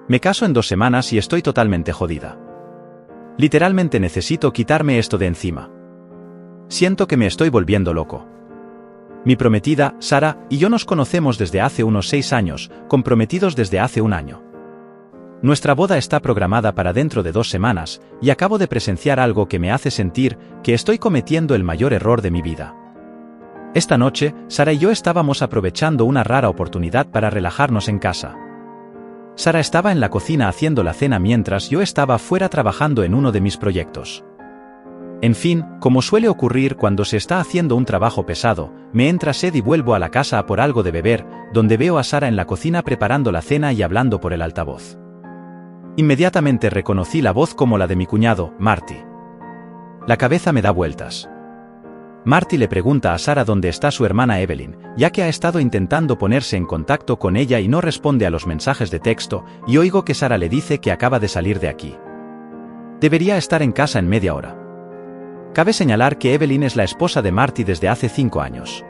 Me caso en 2 semanas y estoy totalmente jodida. Literalmente necesito quitarme esto de encima. Siento que me estoy volviendo loco. Mi prometida, Sara, y yo nos conocemos desde hace unos 6 años, comprometidos desde hace 1 año. Nuestra boda está programada para dentro de 2 semanas, y acabo de presenciar algo que me hace sentir que estoy cometiendo el mayor error de mi vida. Esta noche, Sara y yo estábamos aprovechando una rara oportunidad para relajarnos en casa. Sara estaba en la cocina haciendo la cena mientras yo estaba fuera trabajando en uno de mis proyectos. En fin, como suele ocurrir cuando se está haciendo un trabajo pesado, me entra sed y vuelvo a la casa a por algo de beber, donde veo a Sara en la cocina preparando la cena y hablando por el altavoz. Inmediatamente reconocí la voz como la de mi cuñado, Marty. La cabeza me da vueltas. Marty le pregunta a Sara dónde está su hermana Evelyn, ya que ha estado intentando ponerse en contacto con ella y no responde a los mensajes de texto, y oigo que Sara le dice que acaba de salir de aquí. Debería estar en casa en media hora. Cabe señalar que Evelyn es la esposa de Marty desde hace 5 años.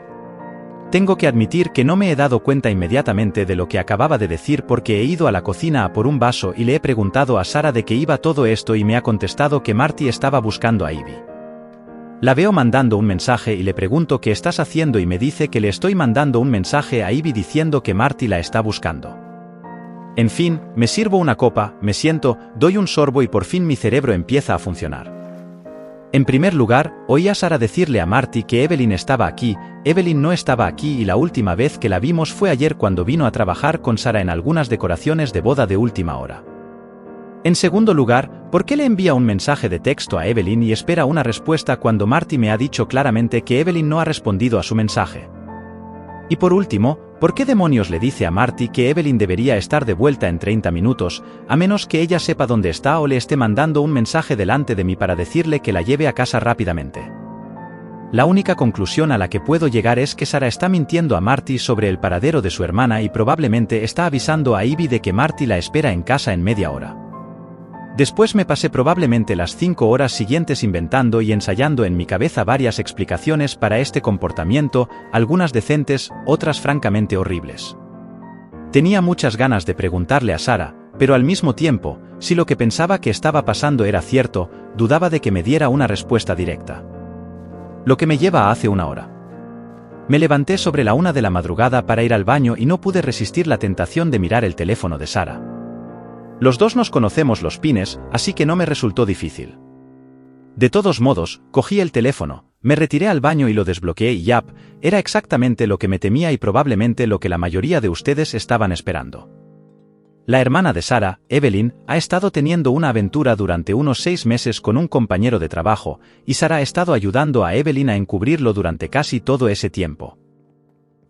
Tengo que admitir que no me he dado cuenta inmediatamente de lo que acababa de decir porque he ido a la cocina a por un vaso y le he preguntado a Sara de qué iba todo esto y me ha contestado que Marty estaba buscando a Ivy. La veo mandando un mensaje y le pregunto qué estás haciendo y me dice que le estoy mandando un mensaje a Ivy diciendo que Marty la está buscando. En fin, me sirvo una copa, me siento, doy un sorbo y por fin mi cerebro empieza a funcionar. En primer lugar, oí a Sara decirle a Marty que Evelyn estaba aquí. Evelyn no estaba aquí y la última vez que la vimos fue ayer cuando vino a trabajar con Sara en algunas decoraciones de boda de última hora. En segundo lugar, ¿por qué le envía un mensaje de texto a Evelyn y espera una respuesta cuando Marty me ha dicho claramente que Evelyn no ha respondido a su mensaje? Y por último, ¿por qué demonios le dice a Marty que Evelyn debería estar de vuelta en 30 minutos, a menos que ella sepa dónde está o le esté mandando un mensaje delante de mí para decirle que la lleve a casa rápidamente? La única conclusión a la que puedo llegar es que Sara está mintiendo a Marty sobre el paradero de su hermana y probablemente está avisando a Ivy de que Marty la espera en casa en media hora. Después me pasé probablemente las 5 horas siguientes inventando y ensayando en mi cabeza varias explicaciones para este comportamiento, algunas decentes, otras francamente horribles. Tenía muchas ganas de preguntarle a Sara, pero al mismo tiempo, si lo que pensaba que estaba pasando era cierto, dudaba de que me diera una respuesta directa. Lo que me lleva a hace 1 hora. Me levanté sobre la 1 de la madrugada para ir al baño y no pude resistir la tentación de mirar el teléfono de Sara. Los dos nos conocemos los pines, así que no me resultó difícil. De todos modos, cogí el teléfono, me retiré al baño y lo desbloqueé y yap, era exactamente lo que me temía y probablemente lo que la mayoría de ustedes estaban esperando. La hermana de Sara, Evelyn, ha estado teniendo una aventura durante unos 6 meses con un compañero de trabajo, y Sara ha estado ayudando a Evelyn a encubrirlo durante casi todo ese tiempo.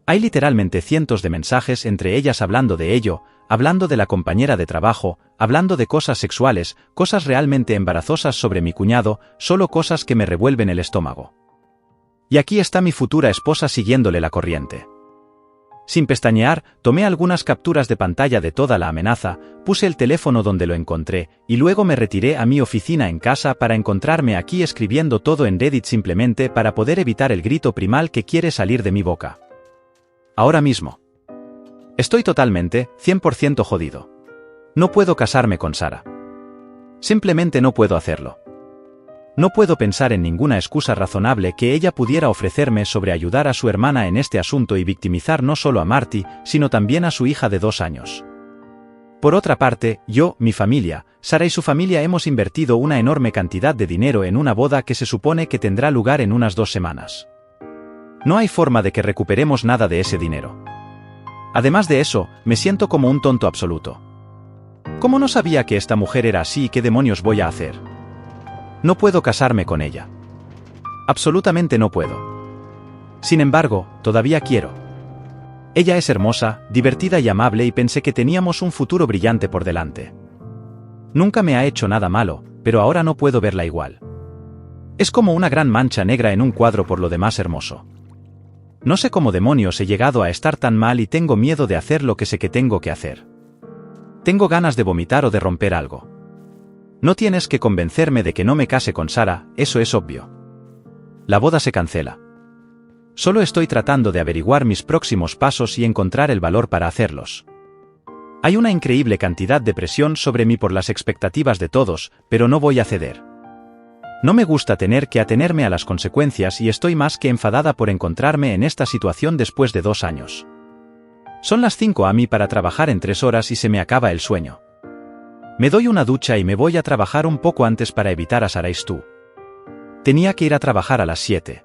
Hay literalmente cientos de mensajes entre ellas hablando de ello, hablando de la compañera de trabajo, hablando de cosas sexuales, cosas realmente embarazosas sobre mi cuñado, solo cosas que me revuelven el estómago. Y aquí está mi futura esposa siguiéndole la corriente. Sin pestañear, tomé algunas capturas de pantalla de toda la amenaza, puse el teléfono donde lo encontré, y luego me retiré a mi oficina en casa para encontrarme aquí escribiendo todo en Reddit simplemente para poder evitar el grito primal que quiere salir de mi boca. Ahora mismo. Estoy totalmente, 100% jodido. No puedo casarme con Sara. Simplemente no puedo hacerlo. No puedo pensar en ninguna excusa razonable que ella pudiera ofrecerme sobre ayudar a su hermana en este asunto y victimizar no solo a Marty, sino también a su hija de 2 años. Por otra parte, yo, mi familia, Sara y su familia hemos invertido una enorme cantidad de dinero en una boda que se supone que tendrá lugar en unas 2 semanas. No hay forma de que recuperemos nada de ese dinero. Además de eso, me siento como un tonto absoluto. ¿Cómo no sabía que esta mujer era así y qué demonios voy a hacer? No puedo casarme con ella. Absolutamente no puedo. Sin embargo, todavía quiero. Ella es hermosa, divertida y amable y pensé que teníamos un futuro brillante por delante. Nunca me ha hecho nada malo, pero ahora no puedo verla igual. Es como una gran mancha negra en un cuadro por lo demás hermoso. No sé cómo demonios he llegado a estar tan mal y tengo miedo de hacer lo que sé que tengo que hacer. Tengo ganas de vomitar o de romper algo. No tienes que convencerme de que no me case con Sara, eso es obvio. La boda se cancela. Solo estoy tratando de averiguar mis próximos pasos y encontrar el valor para hacerlos. Hay una increíble cantidad de presión sobre mí por las expectativas de todos, pero no voy a ceder. No me gusta tener que atenerme a las consecuencias y estoy más que enfadada por encontrarme en esta situación después de 2 años. Son las 5 a.m. para trabajar en 3 horas y se me acaba el sueño. Me doy una ducha y me voy a trabajar un poco antes para evitar a Sarah Stu. Tenía que ir a trabajar a las 7.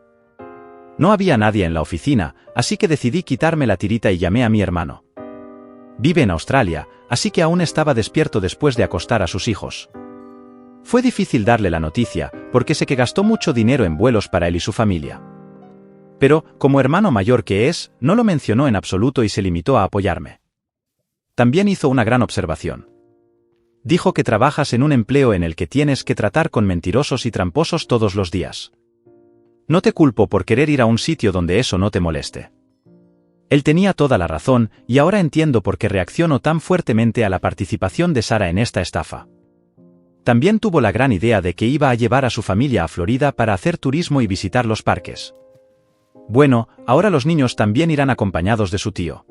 No había nadie en la oficina, así que decidí quitarme la tirita y llamé a mi hermano. Vive en Australia, así que aún estaba despierto después de acostar a sus hijos. Fue difícil darle la noticia, porque sé que gastó mucho dinero en vuelos para él y su familia. Pero, como hermano mayor que es, no lo mencionó en absoluto y se limitó a apoyarme. También hizo una gran observación. Dijo que trabajas en un empleo en el que tienes que tratar con mentirosos y tramposos todos los días. No te culpo por querer ir a un sitio donde eso no te moleste. Él tenía toda la razón, y ahora entiendo por qué reaccionó tan fuertemente a la participación de Sarah en esta estafa. También tuvo la gran idea de que iba a llevar a su familia a Florida para hacer turismo y visitar los parques. Bueno, ahora los niños también irán acompañados de su tío.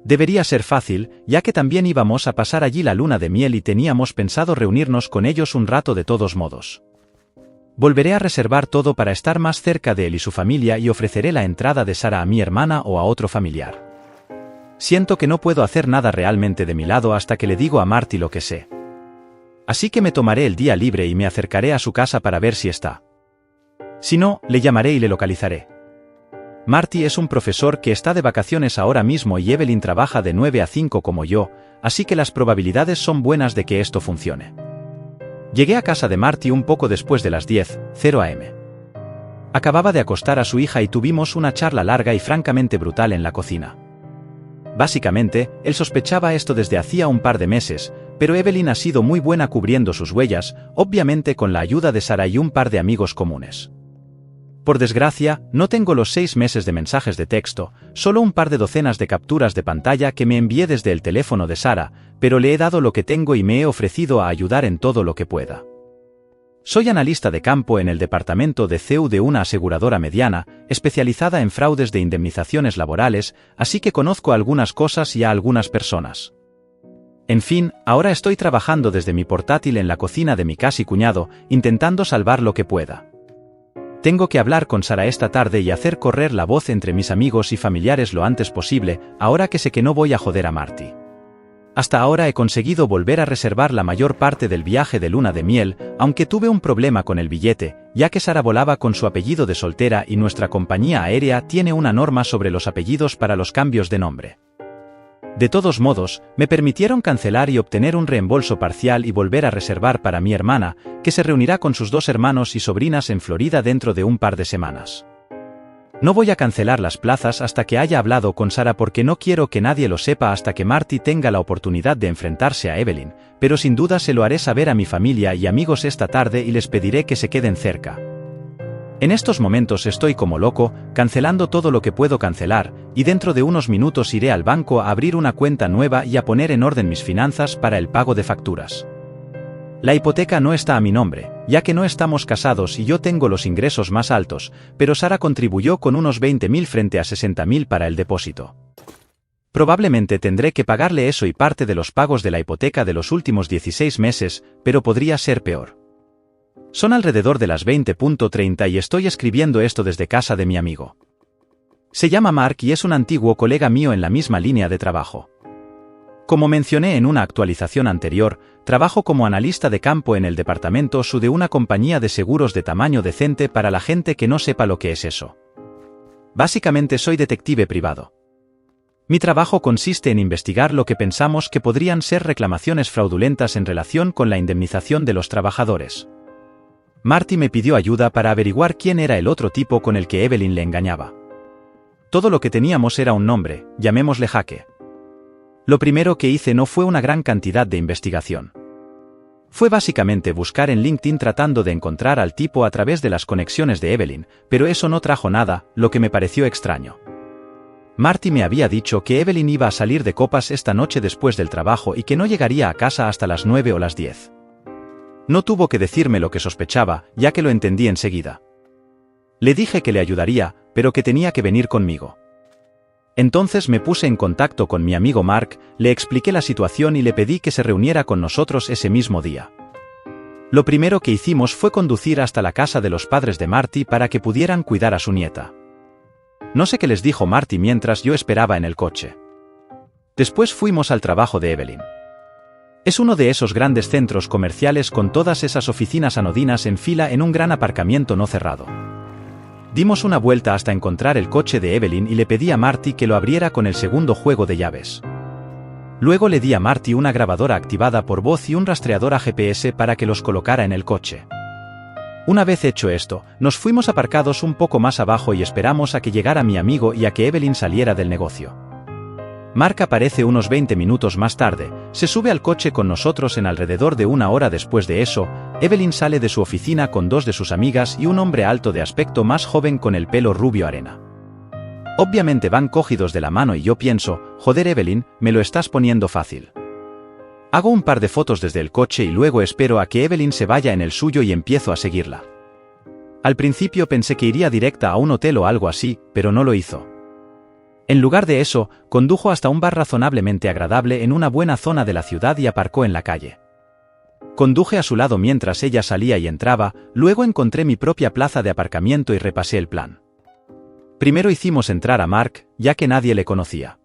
Debería ser fácil, ya que también íbamos a pasar allí la luna de miel y teníamos pensado reunirnos con ellos un rato de todos modos. Volveré a reservar todo para estar más cerca de él y su familia y ofreceré la entrada de Sarah a mi hermana o a otro familiar. Siento que no puedo hacer nada realmente de mi lado hasta que le digo a Marty lo que sé. Así que me tomaré el día libre y me acercaré a su casa para ver si está. Si no, le llamaré y le localizaré. Marty es un profesor que está de vacaciones ahora mismo y Evelyn trabaja de 9 a 5 como yo, así que las probabilidades son buenas de que esto funcione. Llegué a casa de Marty un poco después de las 10:00 a.m. Acababa de acostar a su hija y tuvimos una charla larga y francamente brutal en la cocina. Básicamente, él sospechaba esto desde hacía un par de meses, pero Evelyn ha sido muy buena cubriendo sus huellas, obviamente con la ayuda de Sarah y un par de amigos comunes. Por desgracia, no tengo los 6 meses de mensajes de texto, solo un par de docenas de capturas de pantalla que me envié desde el teléfono de Sarah, pero le he dado lo que tengo y me he ofrecido a ayudar en todo lo que pueda. Soy analista de campo en el departamento de CEU de una aseguradora mediana, especializada en fraudes de indemnizaciones laborales, así que conozco algunas cosas y a algunas personas. En fin, ahora estoy trabajando desde mi portátil en la cocina de mi casi cuñado, intentando salvar lo que pueda. Tengo que hablar con Sarah esta tarde y hacer correr la voz entre mis amigos y familiares lo antes posible, ahora que sé que no voy a joder a Marty. Hasta ahora he conseguido volver a reservar la mayor parte del viaje de luna de miel, aunque tuve un problema con el billete, ya que Sarah volaba con su apellido de soltera y nuestra compañía aérea tiene una norma sobre los apellidos para los cambios de nombre. De todos modos, me permitieron cancelar y obtener un reembolso parcial y volver a reservar para mi hermana, que se reunirá con sus 2 hermanos y sobrinas en Florida dentro de un par de semanas. No voy a cancelar las plazas hasta que haya hablado con Sarah porque no quiero que nadie lo sepa hasta que Marty tenga la oportunidad de enfrentarse a Evelyn, pero sin duda se lo haré saber a mi familia y amigos esta tarde y les pediré que se queden cerca. En estos momentos estoy como loco, cancelando todo lo que puedo cancelar, y dentro de unos minutos iré al banco a abrir una cuenta nueva y a poner en orden mis finanzas para el pago de facturas. La hipoteca no está a mi nombre, ya que no estamos casados y yo tengo los ingresos más altos, pero Sarah contribuyó con unos 20.000 frente a 60.000 para el depósito. Probablemente tendré que pagarle eso y parte de los pagos de la hipoteca de los últimos 16 meses, pero podría ser peor. Son alrededor de las 20:30 y estoy escribiendo esto desde casa de mi amigo. Se llama Mark y es un antiguo colega mío en la misma línea de trabajo. Como mencioné en una actualización anterior, trabajo como analista de campo en el departamento SU de una compañía de seguros de tamaño decente para la gente que no sepa lo que es eso. Básicamente soy detective privado. Mi trabajo consiste en investigar lo que pensamos que podrían ser reclamaciones fraudulentas en relación con la indemnización de los trabajadores. Marty me pidió ayuda para averiguar quién era el otro tipo con el que Evelyn le engañaba. Todo lo que teníamos era un nombre, llamémosle Jaque. Lo primero que hice no fue una gran cantidad de investigación. Fue básicamente buscar en LinkedIn tratando de encontrar al tipo a través de las conexiones de Evelyn, pero eso no trajo nada, lo que me pareció extraño. Marty me había dicho que Evelyn iba a salir de copas esta noche después del trabajo y que no llegaría a casa hasta las 9 o las 10. No tuvo que decirme lo que sospechaba, ya que lo entendí enseguida. Le dije que le ayudaría, pero que tenía que venir conmigo. Entonces me puse en contacto con mi amigo Mark, le expliqué la situación y le pedí que se reuniera con nosotros ese mismo día. Lo primero que hicimos fue conducir hasta la casa de los padres de Marty para que pudieran cuidar a su nieta. No sé qué les dijo Marty mientras yo esperaba en el coche. Después fuimos al trabajo de Evelyn. Es uno de esos grandes centros comerciales con todas esas oficinas anodinas en fila en un gran aparcamiento no cerrado. Dimos una vuelta hasta encontrar el coche de Evelyn y le pedí a Marty que lo abriera con el segundo juego de llaves. Luego le di a Marty una grabadora activada por voz y un rastreador a GPS para que los colocara en el coche. Una vez hecho esto, nos fuimos aparcados un poco más abajo y esperamos a que llegara mi amigo y a que Evelyn saliera del negocio. Mark aparece unos 20 minutos más tarde, se sube al coche con nosotros en alrededor de una hora después de eso. Evelyn sale de su oficina con dos de sus amigas y un hombre alto de aspecto más joven con el pelo rubio arena. Obviamente van cogidos de la mano y yo pienso, joder Evelyn, me lo estás poniendo fácil. Hago un par de fotos desde el coche y luego espero a que Evelyn se vaya en el suyo y empiezo a seguirla. Al principio pensé que iría directa a un hotel o algo así, pero no lo hizo. En lugar de eso, condujo hasta un bar razonablemente agradable en una buena zona de la ciudad y aparcó en la calle. Conduje a su lado mientras ella salía y entraba, luego encontré mi propia plaza de aparcamiento y repasé el plan. Primero hicimos entrar a Mark, ya que nadie le conocía.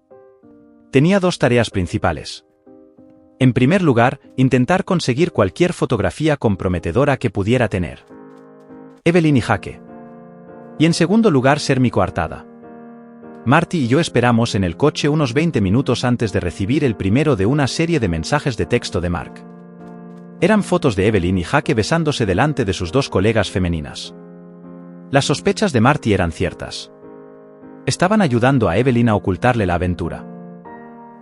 Tenía dos tareas principales. En primer lugar, intentar conseguir cualquier fotografía comprometedora que pudiera tener Evelyn y Jake. Y en segundo lugar, ser mi coartada. Marty y yo esperamos en el coche unos 20 minutos antes de recibir el primero de una serie de mensajes de texto de Mark. Eran fotos de Evelyn y Jake besándose delante de sus dos colegas femeninas. Las sospechas de Marty eran ciertas. Estaban ayudando a Evelyn a ocultarle la aventura.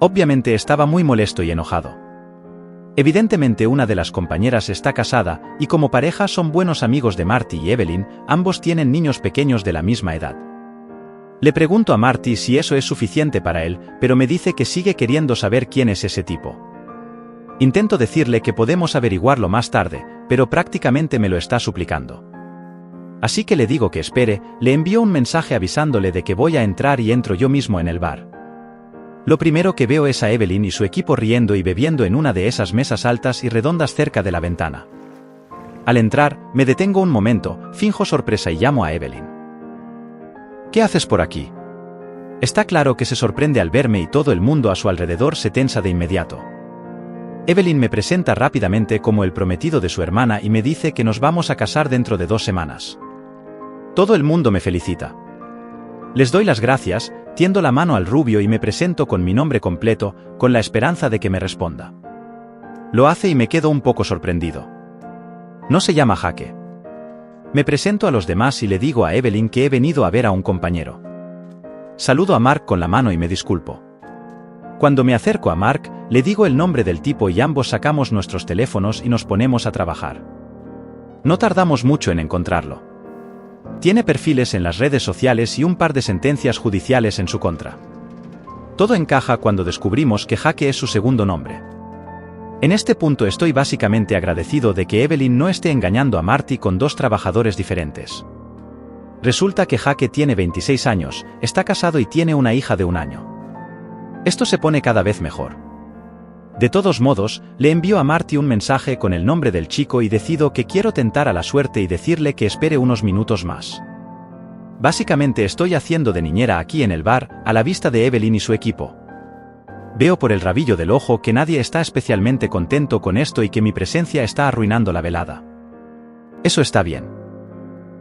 Obviamente estaba muy molesto y enojado. Evidentemente una de las compañeras está casada, y como pareja son buenos amigos de Marty y Evelyn, ambos tienen niños pequeños de la misma edad. Le pregunto a Marty si eso es suficiente para él, pero me dice que sigue queriendo saber quién es ese tipo. Intento decirle que podemos averiguarlo más tarde, pero prácticamente me lo está suplicando. Así que le digo que espere, le envío un mensaje avisándole de que voy a entrar y entro yo mismo en el bar. Lo primero que veo es a Evelyn y su equipo riendo y bebiendo en una de esas mesas altas y redondas cerca de la ventana. Al entrar, me detengo un momento, finjo sorpresa y llamo a Evelyn. ¿Qué haces por aquí? Está claro que se sorprende al verme y todo el mundo a su alrededor se tensa de inmediato. Evelyn me presenta rápidamente como el prometido de su hermana y me dice que nos vamos a casar dentro de 2 semanas. Todo el mundo me felicita. Les doy las gracias, tiendo la mano al rubio y me presento con mi nombre completo, con la esperanza de que me responda. Lo hace y me quedo un poco sorprendido. No se llama Jake. Me presento a los demás y le digo a Evelyn que he venido a ver a un compañero. Saludo a Mark con la mano y me disculpo. Cuando me acerco a Mark, le digo el nombre del tipo y ambos sacamos nuestros teléfonos y nos ponemos a trabajar. No tardamos mucho en encontrarlo. Tiene perfiles en las redes sociales y un par de sentencias judiciales en su contra. Todo encaja cuando descubrimos que Jake es su segundo nombre. En este punto estoy básicamente agradecido de que Evelyn no esté engañando a Marty con 2 trabajadores diferentes. Resulta que Jake tiene 26 años, está casado y tiene una hija de 1 año. Esto se pone cada vez mejor. De todos modos, le envío a Marty un mensaje con el nombre del chico y decido que quiero tentar a la suerte y decirle que espere unos minutos más. Básicamente estoy haciendo de niñera aquí en el bar, a la vista de Evelyn y su equipo. Veo por el rabillo del ojo que nadie está especialmente contento con esto y que mi presencia está arruinando la velada. Eso está bien.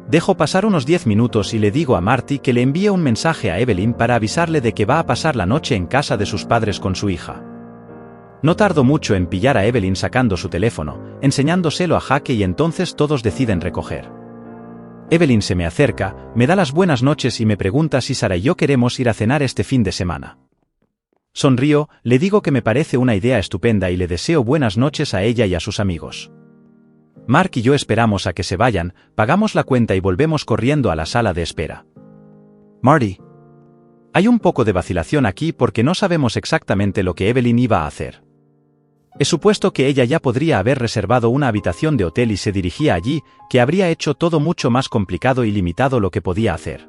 Dejo pasar unos 10 minutos y le digo a Marty que le envíe un mensaje a Evelyn para avisarle de que va a pasar la noche en casa de sus padres con su hija. No tardo mucho en pillar a Evelyn sacando su teléfono, enseñándoselo a Jake y entonces todos deciden recoger. Evelyn se me acerca, me da las buenas noches y me pregunta si Sara y yo queremos ir a cenar este fin de semana. Sonrío, le digo que me parece una idea estupenda y le deseo buenas noches a ella y a sus amigos. Mark y yo esperamos a que se vayan, pagamos la cuenta y volvemos corriendo a la sala de espera. Marty. Hay un poco de vacilación aquí porque no sabemos exactamente lo que Evelyn iba a hacer. He supuesto que ella ya podría haber reservado una habitación de hotel y se dirigía allí, que habría hecho todo mucho más complicado y limitado lo que podía hacer.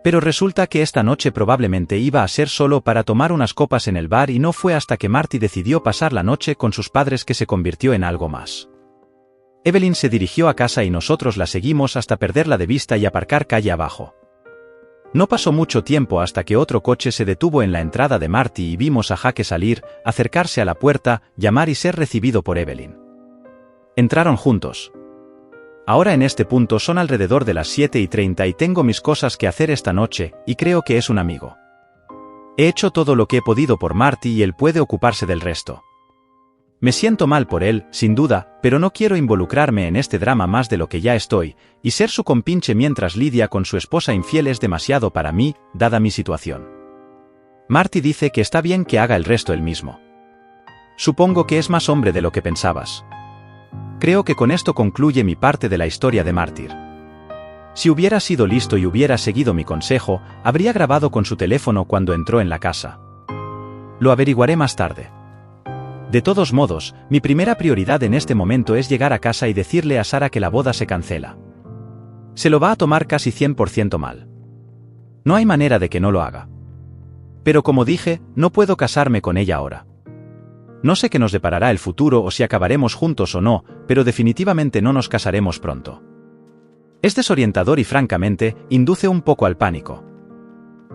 Pero resulta que esta noche probablemente iba a ser solo para tomar unas copas en el bar y no fue hasta que Marty decidió pasar la noche con sus padres que se convirtió en algo más. Evelyn se dirigió a casa y nosotros la seguimos hasta perderla de vista y aparcar calle abajo. No pasó mucho tiempo hasta que otro coche se detuvo en la entrada de Marty y vimos a Jake salir, acercarse a la puerta, llamar y ser recibido por Evelyn. Entraron juntos. Ahora en este punto son alrededor de las 7:30 y tengo mis cosas que hacer esta noche, y creo que es un amigo. He hecho todo lo que he podido por Marty y él puede ocuparse del resto. Me siento mal por él, sin duda, pero no quiero involucrarme en este drama más de lo que ya estoy, y ser su compinche mientras lidia con su esposa infiel es demasiado para mí, dada mi situación. Marty dice que está bien que haga el resto él mismo. Supongo que es más hombre de lo que pensabas. Creo que con esto concluye mi parte de la historia de Mártir. Si hubiera sido listo y hubiera seguido mi consejo, habría grabado con su teléfono cuando entró en la casa. Lo averiguaré más tarde. De todos modos, mi primera prioridad en este momento es llegar a casa y decirle a Sara que la boda se cancela. Se lo va a tomar casi 100% mal. No hay manera de que no lo haga. Pero como dije, no puedo casarme con ella ahora. No sé qué nos deparará el futuro o si acabaremos juntos o no, pero definitivamente no nos casaremos pronto. Es desorientador y francamente, induce un poco al pánico.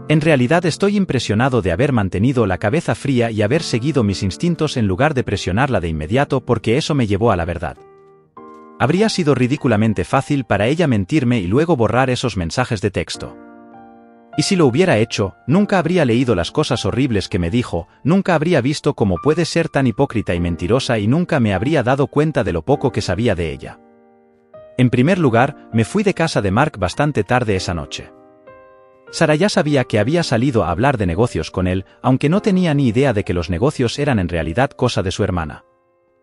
En realidad estoy impresionado de haber mantenido la cabeza fría y haber seguido mis instintos en lugar de presionarla de inmediato porque eso me llevó a la verdad. Habría sido ridículamente fácil para ella mentirme y luego borrar esos mensajes de texto. Y si lo hubiera hecho, nunca habría leído las cosas horribles que me dijo, nunca habría visto cómo puede ser tan hipócrita y mentirosa y nunca me habría dado cuenta de lo poco que sabía de ella. En primer lugar, me fui de casa de Mark bastante tarde esa noche. Sara ya sabía que había salido a hablar de negocios con él, aunque no tenía ni idea de que los negocios eran en realidad cosa de su hermana.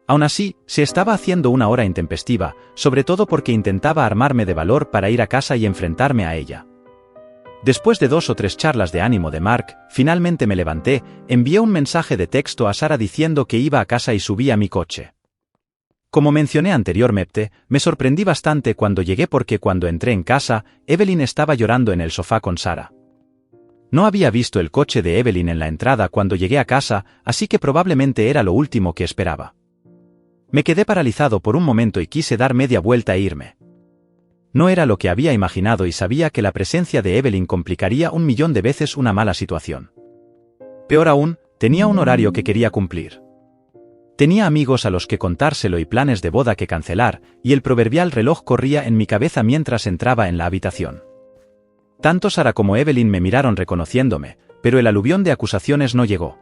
Aún así, se estaba haciendo una hora intempestiva, sobre todo porque intentaba armarme de valor para ir a casa y enfrentarme a ella. Después de 2 o 3 charlas de ánimo de Mark, finalmente me levanté, envié un mensaje de texto a Sara diciendo que iba a casa y subí a mi coche. Como mencioné anteriormente, me sorprendí bastante cuando llegué porque cuando entré en casa, Evelyn estaba llorando en el sofá con Sara. No había visto el coche de Evelyn en la entrada cuando llegué a casa, así que probablemente era lo último que esperaba. Me quedé paralizado por un momento y quise dar media vuelta e irme. No era lo que había imaginado y sabía que la presencia de Evelyn complicaría 1.000.000 de veces una mala situación. Peor aún, tenía un horario que quería cumplir. Tenía amigos a los que contárselo y planes de boda que cancelar, y el proverbial reloj corría en mi cabeza mientras entraba en la habitación. Tanto Sara como Evelyn me miraron reconociéndome, pero el aluvión de acusaciones no llegó.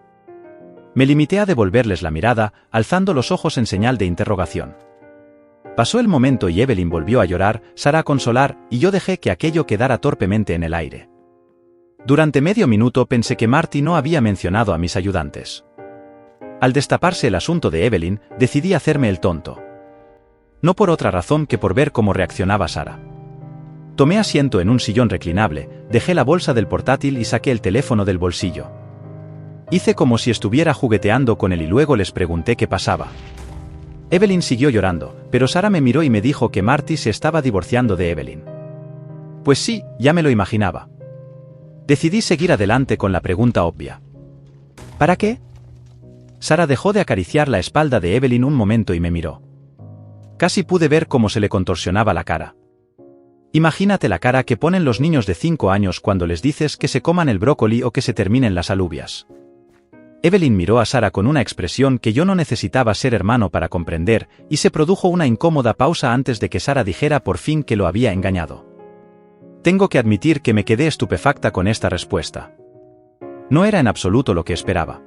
Me limité a devolverles la mirada, alzando los ojos en señal de interrogación. Pasó el momento y Evelyn volvió a llorar, Sara a consolar, y yo dejé que aquello quedara torpemente en el aire. Durante medio minuto pensé que Marty no había mencionado a mis ayudantes. Al destaparse el asunto de Evelyn, decidí hacerme el tonto. No por otra razón que por ver cómo reaccionaba Sara. Tomé asiento en un sillón reclinable, dejé la bolsa del portátil y saqué el teléfono del bolsillo. Hice como si estuviera jugueteando con él y luego les pregunté qué pasaba. Evelyn siguió llorando, pero Sara me miró y me dijo que Marty se estaba divorciando de Evelyn. Pues sí, ya me lo imaginaba. Decidí seguir adelante con la pregunta obvia. ¿Para qué? Sara dejó de acariciar la espalda de Evelyn un momento y me miró. Casi pude ver cómo se le contorsionaba la cara. Imagínate la cara que ponen los niños de 5 años cuando les dices que se coman el brócoli o que se terminen las alubias. Evelyn miró a Sara con una expresión que yo no necesitaba ser hermano para comprender, y se produjo una incómoda pausa antes de que Sara dijera por fin que lo había engañado. Tengo que admitir que me quedé estupefacta con esta respuesta. No era en absoluto lo que esperaba.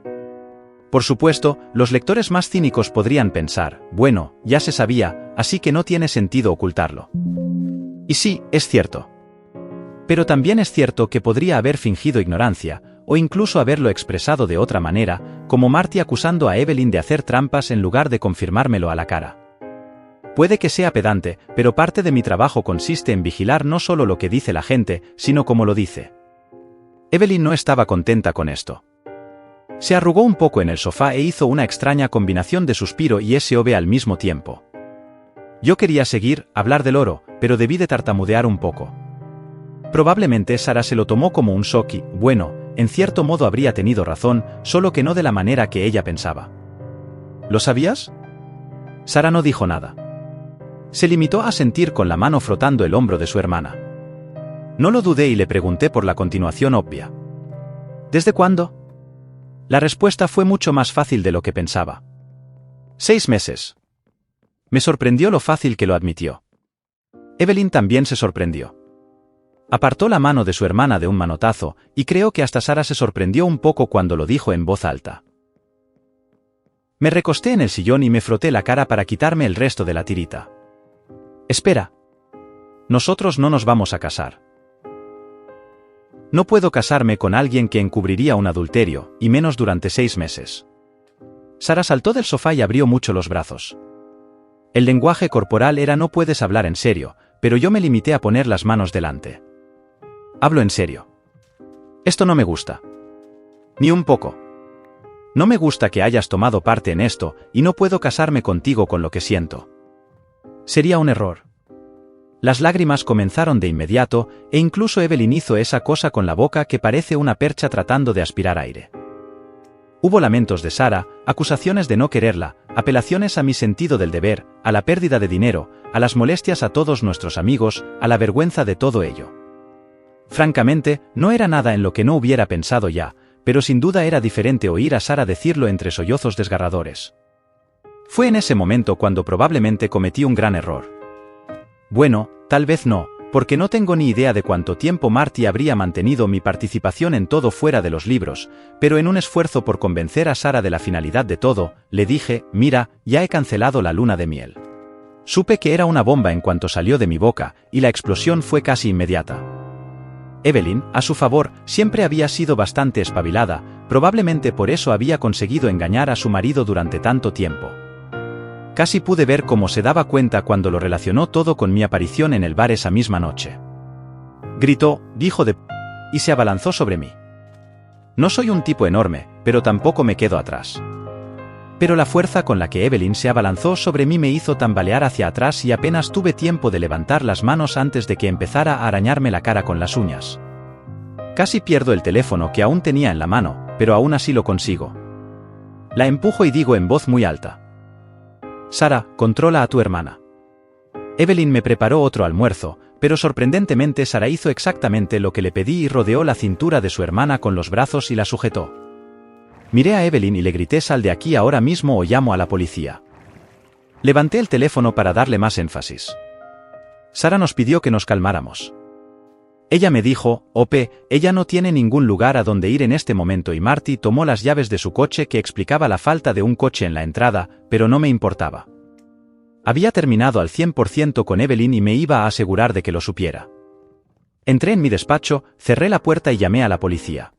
Por supuesto, los lectores más cínicos podrían pensar, bueno, ya se sabía, así que no tiene sentido ocultarlo. Y sí, es cierto. Pero también es cierto que podría haber fingido ignorancia, o incluso haberlo expresado de otra manera, como Marty acusando a Evelyn de hacer trampas en lugar de confirmármelo a la cara. Puede que sea pedante, pero parte de mi trabajo consiste en vigilar no solo lo que dice la gente, sino cómo lo dice. Evelyn no estaba contenta con esto. Se arrugó un poco en el sofá e hizo una extraña combinación de suspiro y SOB al mismo tiempo. Yo quería seguir, hablar del oro, pero debí de tartamudear un poco. Probablemente Sara se lo tomó como un shock y, bueno, en cierto modo habría tenido razón, solo que no de la manera que ella pensaba. ¿Lo sabías? Sara no dijo nada. Se limitó a sentir con la mano frotando el hombro de su hermana. No lo dudé y le pregunté por la continuación obvia. ¿Desde cuándo? La respuesta fue mucho más fácil de lo que pensaba. 6 meses. Me sorprendió lo fácil que lo admitió. Evelyn también se sorprendió. Apartó la mano de su hermana de un manotazo, y creo que hasta Sara se sorprendió un poco cuando lo dijo en voz alta. Me recosté en el sillón y me froté la cara para quitarme el resto de la tirita. Espera. Nosotros no nos vamos a casar. No puedo casarme con alguien que encubriría un adulterio, y menos durante 6 meses. Sara saltó del sofá y abrió mucho los brazos. El lenguaje corporal era no puedes hablar en serio, pero yo me limité a poner las manos delante. Hablo en serio. Esto no me gusta. Ni un poco. No me gusta que hayas tomado parte en esto, y no puedo casarme contigo con lo que siento. Sería un error. Las lágrimas comenzaron de inmediato, e incluso Evelyn hizo esa cosa con la boca que parece una percha tratando de aspirar aire. Hubo lamentos de Sara, acusaciones de no quererla, apelaciones a mi sentido del deber, a la pérdida de dinero, a las molestias a todos nuestros amigos, a la vergüenza de todo ello. Francamente, no era nada en lo que no hubiera pensado ya, pero sin duda era diferente oír a Sara decirlo entre sollozos desgarradores. Fue en ese momento cuando probablemente cometí un gran error. Bueno, tal vez no, porque no tengo ni idea de cuánto tiempo Marty habría mantenido mi participación en todo fuera de los libros, pero en un esfuerzo por convencer a Sara de la finalidad de todo, le dije, mira, ya he cancelado la luna de miel. Supe que era una bomba en cuanto salió de mi boca, y la explosión fue casi inmediata. Evelyn, a su favor, siempre había sido bastante espabilada, probablemente por eso había conseguido engañar a su marido durante tanto tiempo. Casi pude ver cómo se daba cuenta cuando lo relacionó todo con mi aparición en el bar esa misma noche. Gritó, hijo de p***, y se abalanzó sobre mí. No soy un tipo enorme, pero tampoco me quedo atrás. Pero la fuerza con la que Evelyn se abalanzó sobre mí me hizo tambalear hacia atrás y apenas tuve tiempo de levantar las manos antes de que empezara a arañarme la cara con las uñas. Casi pierdo el teléfono que aún tenía en la mano, pero aún así lo consigo. La empujo y digo en voz muy alta. Sara, controla a tu hermana. Evelyn me preparó otro almuerzo, pero sorprendentemente Sara hizo exactamente lo que le pedí y rodeó la cintura de su hermana con los brazos y la sujetó. Miré a Evelyn y le grité sal de aquí ahora mismo o llamo a la policía. Levanté el teléfono para darle más énfasis. Sara nos pidió que nos calmáramos. Ella me dijo, Ope, ella no tiene ningún lugar a donde ir en este momento y Marty tomó las llaves de su coche que explicaba la falta de un coche en la entrada, pero no me importaba. Había terminado al 100% con Evelyn y me iba a asegurar de que lo supiera. Entré en mi despacho, cerré la puerta y llamé a la policía.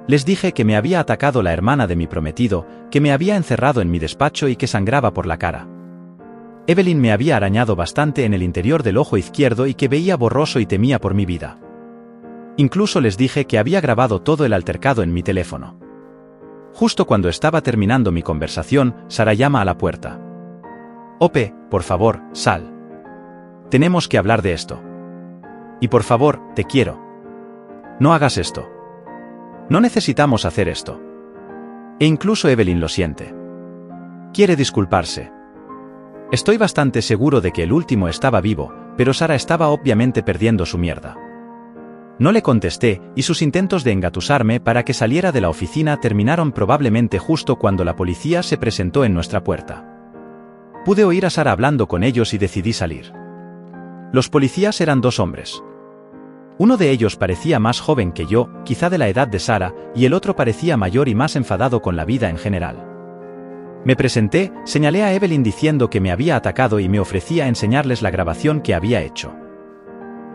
Les dije que me había atacado la hermana de mi prometido, que me había encerrado en mi despacho y que sangraba por la cara. Evelyn me había arañado bastante en el interior del ojo izquierdo y que veía borroso y temía por mi vida. Incluso les dije que había grabado todo el altercado en mi teléfono. Justo cuando estaba terminando mi conversación, Sara llama a la puerta. Ope, por favor, sal. Tenemos que hablar de esto. Y por favor, te quiero. No hagas esto. No necesitamos hacer esto. E incluso Evelyn lo siente. Quiere disculparse. Estoy bastante seguro de que el último estaba vivo, pero Sara estaba obviamente perdiendo su mierda. No le contesté, y sus intentos de engatusarme para que saliera de la oficina terminaron probablemente justo cuando la policía se presentó en nuestra puerta. Pude oír a Sara hablando con ellos y decidí salir. Los policías eran 2 hombres. Uno de ellos parecía más joven que yo, quizá de la edad de Sara, y el otro parecía mayor y más enfadado con la vida en general. Me presenté, señalé a Evelyn diciendo que me había atacado y me ofrecía enseñarles la grabación que había hecho.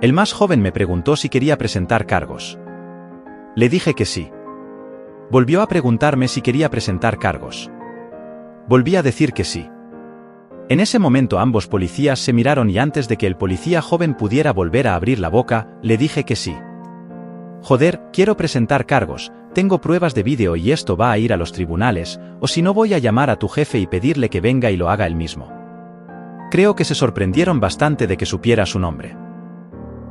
El más joven me preguntó si quería presentar cargos. Le dije que sí. Volvió a preguntarme si quería presentar cargos. Volví a decir que sí. En ese momento ambos policías se miraron y antes de que el policía joven pudiera volver a abrir la boca, le dije que sí. Joder, quiero presentar cargos, tengo pruebas de vídeo y esto va a ir a los tribunales, o si no voy a llamar a tu jefe y pedirle que venga y lo haga él mismo. Creo que se sorprendieron bastante de que supiera su nombre.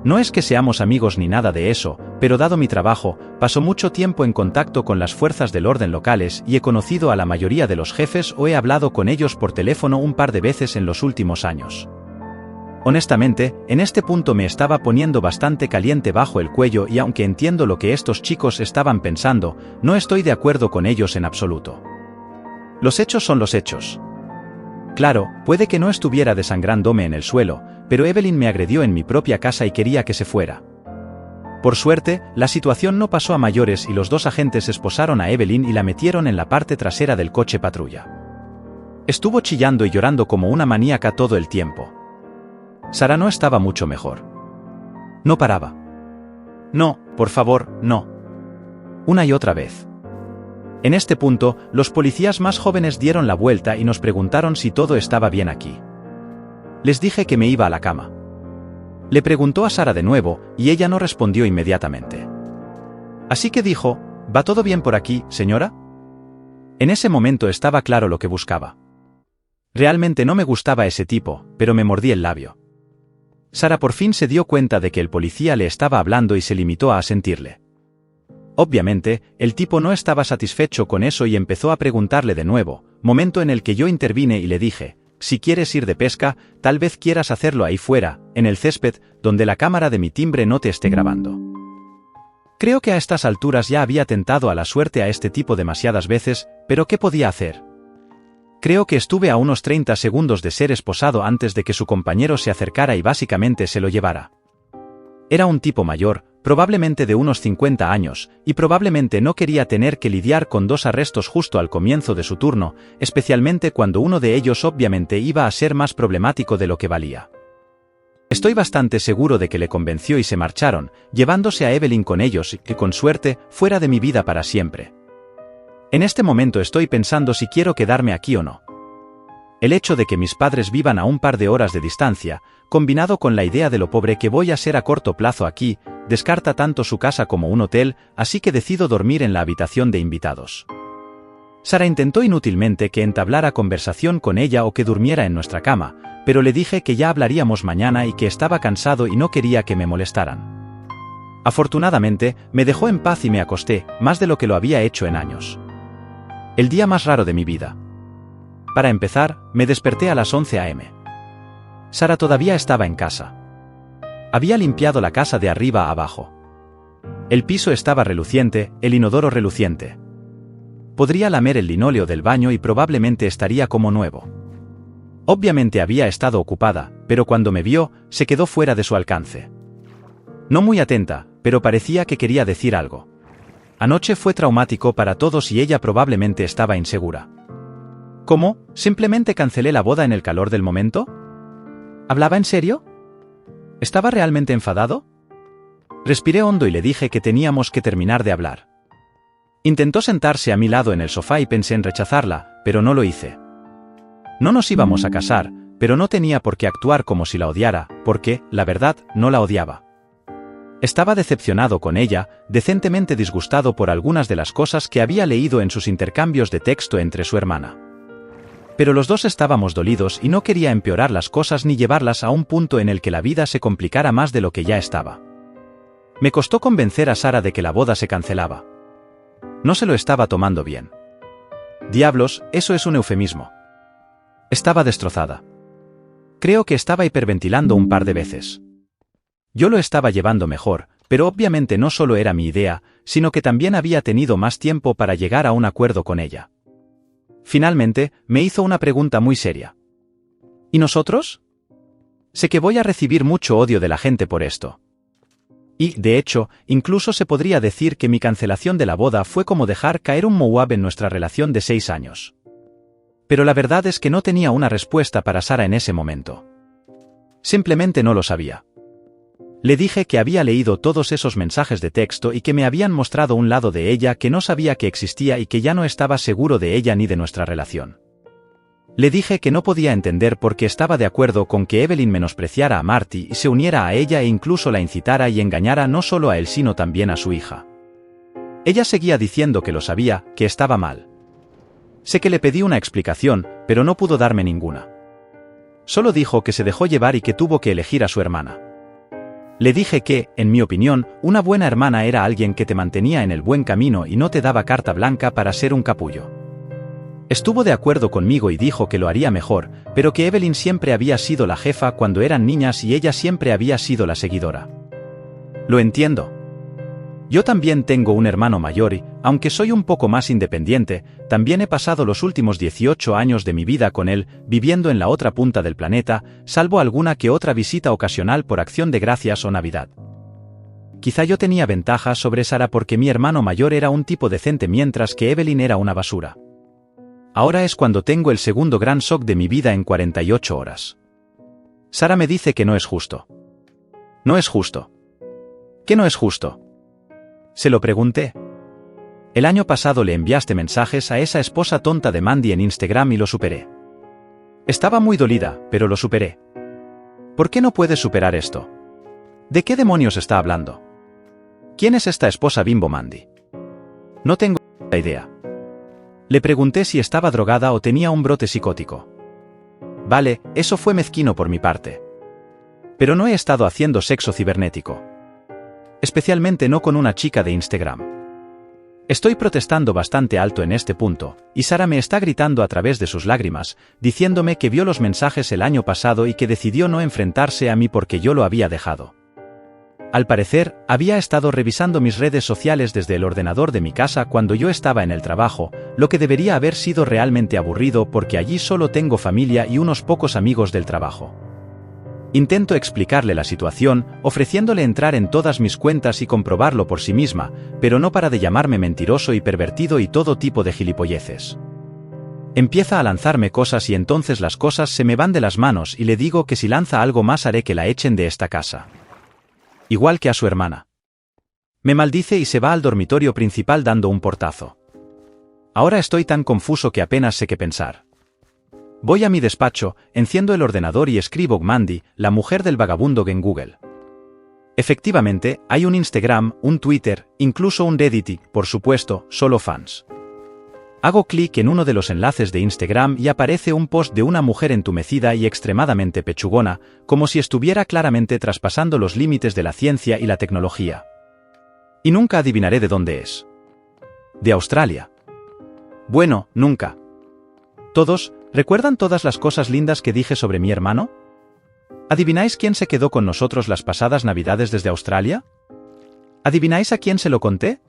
No es que seamos amigos ni nada de eso, pero dado mi trabajo, paso mucho tiempo en contacto con las fuerzas del orden locales y he conocido a la mayoría de los jefes o he hablado con ellos por teléfono un par de veces en los últimos años. Honestamente, en este punto me estaba poniendo bastante caliente bajo el cuello y aunque entiendo lo que estos chicos estaban pensando, no estoy de acuerdo con ellos en absoluto. Los hechos son los hechos. Claro, puede que no estuviera desangrándome en el suelo, pero Evelyn me agredió en mi propia casa y quería que se fuera. Por suerte, la situación no pasó a mayores y los dos agentes esposaron a Evelyn y la metieron en la parte trasera del coche patrulla. Estuvo chillando y llorando como una maníaca todo el tiempo. Sara no estaba mucho mejor. No paraba. No, por favor, no. Una y otra vez. En este punto, los policías más jóvenes dieron la vuelta y nos preguntaron si todo estaba bien aquí. Les dije que me iba a la cama. Le preguntó a Sara de nuevo, y ella no respondió inmediatamente. Así que dijo, ¿va todo bien por aquí, señora? En ese momento estaba claro lo que buscaba. Realmente no me gustaba ese tipo, pero me mordí el labio. Sara por fin se dio cuenta de que el policía le estaba hablando y se limitó a asentirle. Obviamente, el tipo no estaba satisfecho con eso y empezó a preguntarle de nuevo, momento en el que yo intervine y le dije, si quieres ir de pesca, tal vez quieras hacerlo ahí fuera, en el césped, donde la cámara de mi timbre no te esté grabando. Creo que a estas alturas ya había tentado a la suerte a este tipo demasiadas veces, pero ¿qué podía hacer? Creo que estuve a unos 30 segundos de ser esposado antes de que su compañero se acercara y básicamente se lo llevara. Era un tipo mayor, probablemente de unos 50 años, y probablemente no quería tener que lidiar con dos arrestos justo al comienzo de su turno, especialmente cuando uno de ellos obviamente iba a ser más problemático de lo que valía. Estoy bastante seguro de que le convenció y se marcharon, llevándose a Evelyn con ellos y, con suerte, fuera de mi vida para siempre. En este momento estoy pensando si quiero quedarme aquí o no. El hecho de que mis padres vivan a un par de horas de distancia, combinado con la idea de lo pobre que voy a ser a corto plazo aquí, descarta tanto su casa como un hotel, así que decido dormir en la habitación de invitados. Sara intentó inútilmente que entablara conversación con ella o que durmiera en nuestra cama, pero le dije que ya hablaríamos mañana y que estaba cansado y no quería que me molestaran. Afortunadamente, me dejó en paz y me acosté, más de lo que lo había hecho en años. El día más raro de mi vida. Para empezar, me desperté a las 11 a.m. Sara todavía estaba en casa. Había limpiado la casa de arriba a abajo. El piso estaba reluciente, el inodoro reluciente. Podría lamer el linóleo del baño y probablemente estaría como nuevo. Obviamente había estado ocupada, pero cuando me vio, se quedó fuera de su alcance. No muy atenta, pero parecía que quería decir algo. Anoche fue traumático para todos y ella probablemente estaba insegura. ¿Cómo? ¿Simplemente cancelé la boda en el calor del momento? ¿Hablaba en serio? ¿Estaba realmente enfadado? Respiré hondo y le dije que teníamos que terminar de hablar. Intentó sentarse a mi lado en el sofá y pensé en rechazarla, pero no lo hice. No nos íbamos a casar, pero no tenía por qué actuar como si la odiara, porque, la verdad, no la odiaba. Estaba decepcionado con ella, decentemente disgustado por algunas de las cosas que había leído en sus intercambios de texto entre su hermana. Pero los dos estábamos dolidos y no quería empeorar las cosas ni llevarlas a un punto en el que la vida se complicara más de lo que ya estaba. Me costó convencer a Sara de que la boda se cancelaba. No se lo estaba tomando bien. Diablos, eso es un eufemismo. Estaba destrozada. Creo que estaba hiperventilando un par de veces. Yo lo estaba llevando mejor, pero obviamente no solo era mi idea, sino que también había tenido más tiempo para llegar a un acuerdo con ella. Finalmente, me hizo una pregunta muy seria. ¿Y nosotros? Sé que voy a recibir mucho odio de la gente por esto. Y, de hecho, incluso se podría decir que mi cancelación de la boda fue como dejar caer un Moab en nuestra relación de 6 años. Pero la verdad es que no tenía una respuesta para Sara en ese momento. Simplemente no lo sabía. Le dije que había leído todos esos mensajes de texto y que me habían mostrado un lado de ella que no sabía que existía y que ya no estaba seguro de ella ni de nuestra relación. Le dije que no podía entender por qué estaba de acuerdo con que Evelyn menospreciara a Marty y se uniera a ella e incluso la incitara y engañara no solo a él sino también a su hija. Ella seguía diciendo que lo sabía, que estaba mal. Sé que le pedí una explicación, pero no pudo darme ninguna. Solo dijo que se dejó llevar y que tuvo que elegir a su hermana. Le dije que, en mi opinión, una buena hermana era alguien que te mantenía en el buen camino y no te daba carta blanca para ser un capullo. Estuvo de acuerdo conmigo y dijo que lo haría mejor, pero que Evelyn siempre había sido la jefa cuando eran niñas y ella siempre había sido la seguidora. Lo entiendo. Yo también tengo un hermano mayor y, aunque soy un poco más independiente, también he pasado los últimos 18 años de mi vida con él, viviendo en la otra punta del planeta, salvo alguna que otra visita ocasional por Acción de Gracias o Navidad. Quizá yo tenía ventaja sobre Sara porque mi hermano mayor era un tipo decente mientras que Evelyn era una basura. Ahora es cuando tengo el segundo gran shock de mi vida en 48 horas. Sara me dice que no es justo. No es justo. ¿Qué no es justo? Se lo pregunté. El año pasado le enviaste mensajes a esa esposa tonta de Mandy en Instagram y lo superé. Estaba muy dolida, pero lo superé. ¿Por qué no puedes superar esto? ¿De qué demonios está hablando? ¿Quién es esta esposa bimbo Mandy? No tengo idea. Le pregunté si estaba drogada o tenía un brote psicótico. Vale, eso fue mezquino por mi parte. Pero no he estado haciendo sexo cibernético. Especialmente no con una chica de Instagram. Estoy protestando bastante alto en este punto, y Sara me está gritando a través de sus lágrimas, diciéndome que vio los mensajes el año pasado y que decidió no enfrentarse a mí porque yo lo había dejado. Al parecer, había estado revisando mis redes sociales desde el ordenador de mi casa cuando yo estaba en el trabajo, lo que debería haber sido realmente aburrido porque allí solo tengo familia y unos pocos amigos del trabajo. Intento explicarle la situación, ofreciéndole entrar en todas mis cuentas y comprobarlo por sí misma, pero no para de llamarme mentiroso y pervertido y todo tipo de gilipolleces. Empieza a lanzarme cosas y entonces las cosas se me van de las manos y le digo que si lanza algo más haré que la echen de esta casa. Igual que a su hermana. Me maldice y se va al dormitorio principal dando un portazo. Ahora estoy tan confuso que apenas sé qué pensar. Voy a mi despacho, enciendo el ordenador y escribo Mandy, la mujer del vagabundo en Google. Efectivamente, hay un Instagram, un Twitter, incluso un Reddit y, por supuesto, solo fans. Hago clic en uno de los enlaces de Instagram y aparece un post de una mujer entumecida y extremadamente pechugona, como si estuviera claramente traspasando los límites de la ciencia y la tecnología. Y nunca adivinaré de dónde es. De Australia. Bueno, nunca. Todos, ¿recuerdan todas las cosas lindas que dije sobre mi hermano? ¿Adivináis quién se quedó con nosotros las pasadas Navidades desde Australia? ¿Adivináis a quién se lo conté?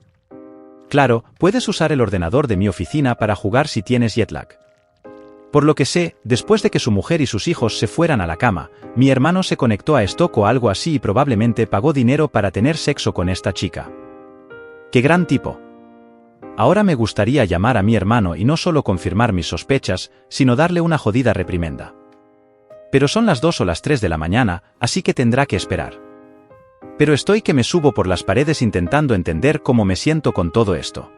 Claro, puedes usar el ordenador de mi oficina para jugar si tienes jetlag. Por lo que sé, después de que su mujer y sus hijos se fueran a la cama, mi hermano se conectó a Stock o algo así y probablemente pagó dinero para tener sexo con esta chica. ¡Qué gran tipo! Ahora me gustaría llamar a mi hermano y no solo confirmar mis sospechas, sino darle una jodida reprimenda. Pero son las 2 o las 3 de la mañana, así que tendrá que esperar. Pero estoy que me subo por las paredes intentando entender cómo me siento con todo esto.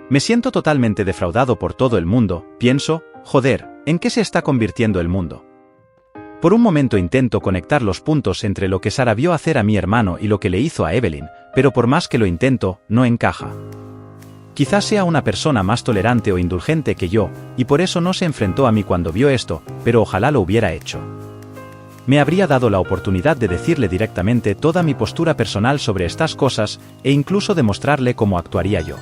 Me siento totalmente defraudado por todo el mundo, pienso, joder, ¿en qué se está convirtiendo el mundo? Por un momento intento conectar los puntos entre lo que Sara vio hacer a mi hermano y lo que le hizo a Evelyn, pero por más que lo intento, no encaja. Quizás sea una persona más tolerante o indulgente que yo, y por eso no se enfrentó a mí cuando vio esto, pero ojalá lo hubiera hecho. Me habría dado la oportunidad de decirle directamente toda mi postura personal sobre estas cosas, e incluso demostrarle cómo actuaría yo.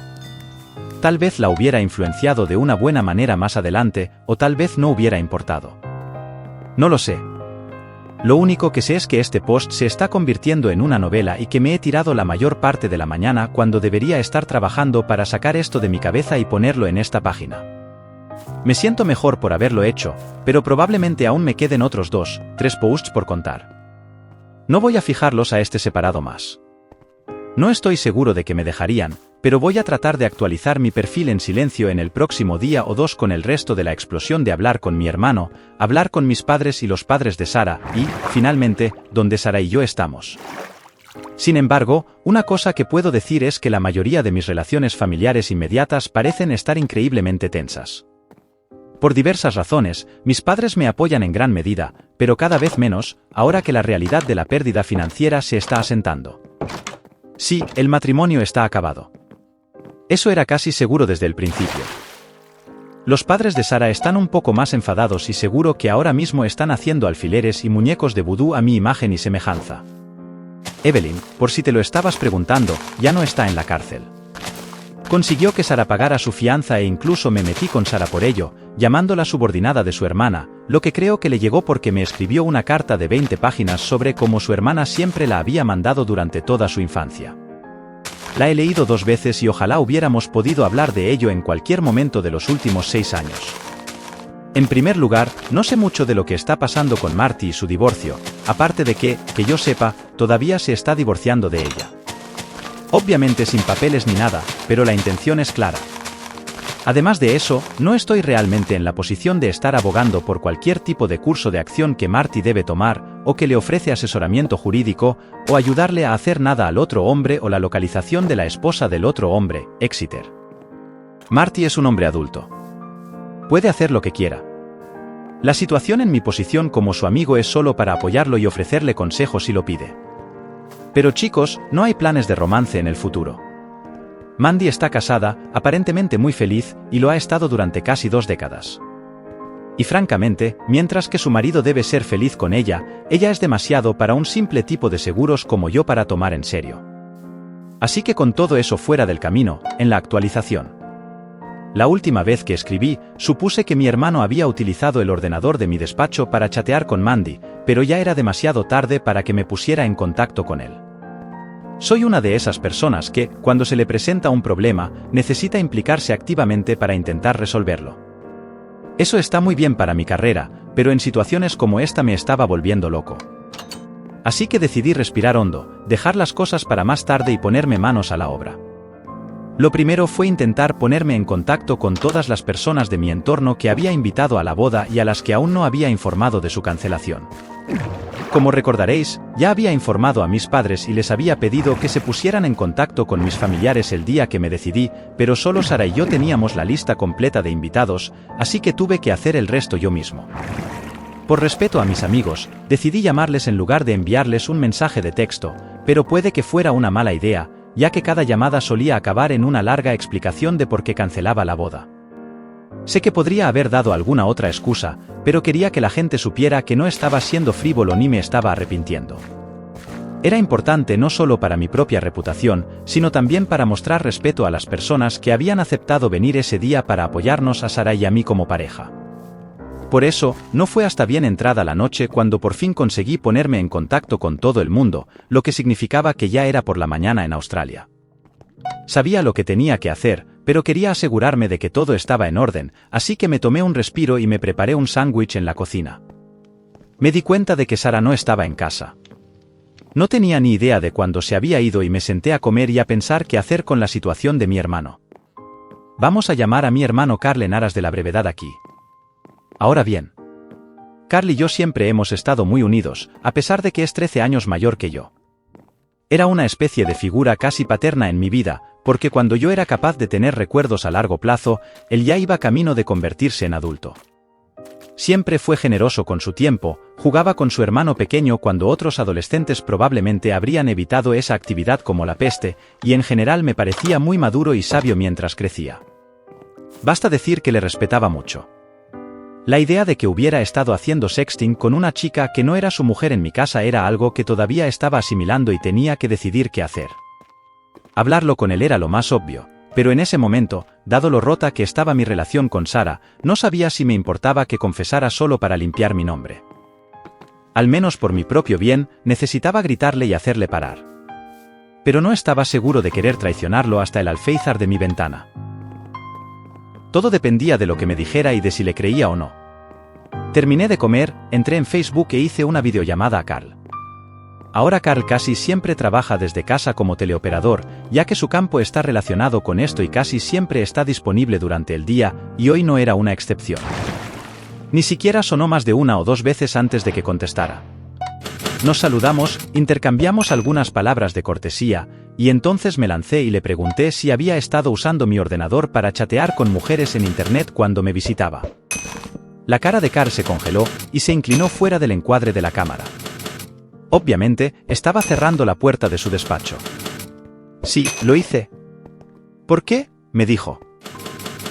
Tal vez la hubiera influenciado de una buena manera más adelante, o tal vez no hubiera importado. No lo sé. Lo único que sé es que este post se está convirtiendo en una novela y que me he tirado la mayor parte de la mañana cuando debería estar trabajando para sacar esto de mi cabeza y ponerlo en esta página. Me siento mejor por haberlo hecho, pero probablemente aún me queden otros 2, 3 posts por contar. No voy a fijarlos a este separado más. No estoy seguro de que me dejarían, pero voy a tratar de actualizar mi perfil en silencio en el próximo día o 2 con el resto de la explosión de hablar con mi hermano, hablar con mis padres y los padres de Sara y, finalmente, donde Sara y yo estamos. Sin embargo, una cosa que puedo decir es que la mayoría de mis relaciones familiares inmediatas parecen estar increíblemente tensas. Por diversas razones, mis padres me apoyan en gran medida, pero cada vez menos, ahora que la realidad de la pérdida financiera se está asentando. Sí, el matrimonio está acabado. Eso era casi seguro desde el principio. Los padres de Sara están un poco más enfadados y seguro que ahora mismo están haciendo alfileres y muñecos de vudú a mi imagen y semejanza. Evelyn, por si te lo estabas preguntando, ya no está en la cárcel. Consiguió que Sara pagara su fianza e incluso me metí con Sara por ello, llamándola subordinada de su hermana, lo que creo que le llegó porque me escribió una carta de 20 páginas sobre cómo su hermana siempre la había mandado durante toda su infancia. La he leído 2 veces y ojalá hubiéramos podido hablar de ello en cualquier momento de los últimos 6 años. En primer lugar, no sé mucho de lo que está pasando con Marty y su divorcio, aparte de que yo sepa, todavía se está divorciando de ella. Obviamente sin papeles ni nada, pero la intención es clara. Además de eso, no estoy realmente en la posición de estar abogando por cualquier tipo de curso de acción que Marty debe tomar, o que le ofrece asesoramiento jurídico, o ayudarle a hacer nada al otro hombre o la localización de la esposa del otro hombre, Exeter. Marty es un hombre adulto. Puede hacer lo que quiera. La situación en mi posición como su amigo es solo para apoyarlo y ofrecerle consejos si lo pide. Pero chicos, no hay planes de romance en el futuro. Mandy está casada, aparentemente muy feliz, y lo ha estado durante casi 2 décadas. Y francamente, mientras que su marido debe ser feliz con ella es demasiado para un simple tipo de seguros como yo para tomar en serio. Así que con todo eso fuera del camino, en la actualización. La última vez que escribí, supuse que mi hermano había utilizado el ordenador de mi despacho para chatear con Mandy, pero ya era demasiado tarde para que me pusiera en contacto con él. Soy una de esas personas que, cuando se le presenta un problema, necesita implicarse activamente para intentar resolverlo. Eso está muy bien para mi carrera, pero en situaciones como esta me estaba volviendo loco. Así que decidí respirar hondo, dejar las cosas para más tarde y ponerme manos a la obra. Lo primero fue intentar ponerme en contacto con todas las personas de mi entorno que había invitado a la boda y a las que aún no había informado de su cancelación. Como recordaréis, ya había informado a mis padres y les había pedido que se pusieran en contacto con mis familiares el día que me decidí, pero solo Sara y yo teníamos la lista completa de invitados, así que tuve que hacer el resto yo mismo. Por respeto a mis amigos, decidí llamarles en lugar de enviarles un mensaje de texto, pero puede que fuera una mala idea, ya que cada llamada solía acabar en una larga explicación de por qué cancelaba la boda. Sé que podría haber dado alguna otra excusa, pero quería que la gente supiera que no estaba siendo frívolo ni me estaba arrepintiendo. Era importante no solo para mi propia reputación, sino también para mostrar respeto a las personas que habían aceptado venir ese día para apoyarnos a Sara y a mí como pareja. Por eso, no fue hasta bien entrada la noche cuando por fin conseguí ponerme en contacto con todo el mundo, lo que significaba que ya era por la mañana en Australia. Sabía lo que tenía que hacer, pero quería asegurarme de que todo estaba en orden, así que me tomé un respiro y me preparé un sándwich en la cocina. Me di cuenta de que Sara no estaba en casa. No tenía ni idea de cuándo se había ido y me senté a comer y a pensar qué hacer con la situación de mi hermano. Vamos a llamar a mi hermano Carl en aras de la brevedad aquí. Ahora bien, Carl y yo siempre hemos estado muy unidos, a pesar de que es 13 años mayor que yo. Era una especie de figura casi paterna en mi vida, porque cuando yo era capaz de tener recuerdos a largo plazo, él ya iba camino de convertirse en adulto. Siempre fue generoso con su tiempo, jugaba con su hermano pequeño cuando otros adolescentes probablemente habrían evitado esa actividad como la peste, y en general me parecía muy maduro y sabio mientras crecía. Basta decir que le respetaba mucho. La idea de que hubiera estado haciendo sexting con una chica que no era su mujer en mi casa era algo que todavía estaba asimilando y tenía que decidir qué hacer. Hablarlo con él era lo más obvio, pero en ese momento, dado lo rota que estaba mi relación con Sara, no sabía si me importaba que confesara solo para limpiar mi nombre. Al menos por mi propio bien, necesitaba gritarle y hacerle parar. Pero no estaba seguro de querer traicionarlo hasta el alféizar de mi ventana. Todo dependía de lo que me dijera y de si le creía o no. Terminé de comer, entré en Facebook e hice una videollamada a Carl. Ahora Carl casi siempre trabaja desde casa como teleoperador, ya que su campo está relacionado con esto y casi siempre está disponible durante el día, y hoy no era una excepción. Ni siquiera sonó más de 1 o 2 veces antes de que contestara. Nos saludamos, intercambiamos algunas palabras de cortesía, y entonces me lancé y le pregunté si había estado usando mi ordenador para chatear con mujeres en internet cuando me visitaba. La cara de Carl se congeló, y se inclinó fuera del encuadre de la cámara. Obviamente, estaba cerrando la puerta de su despacho. Sí, lo hice. ¿Por qué?, me dijo.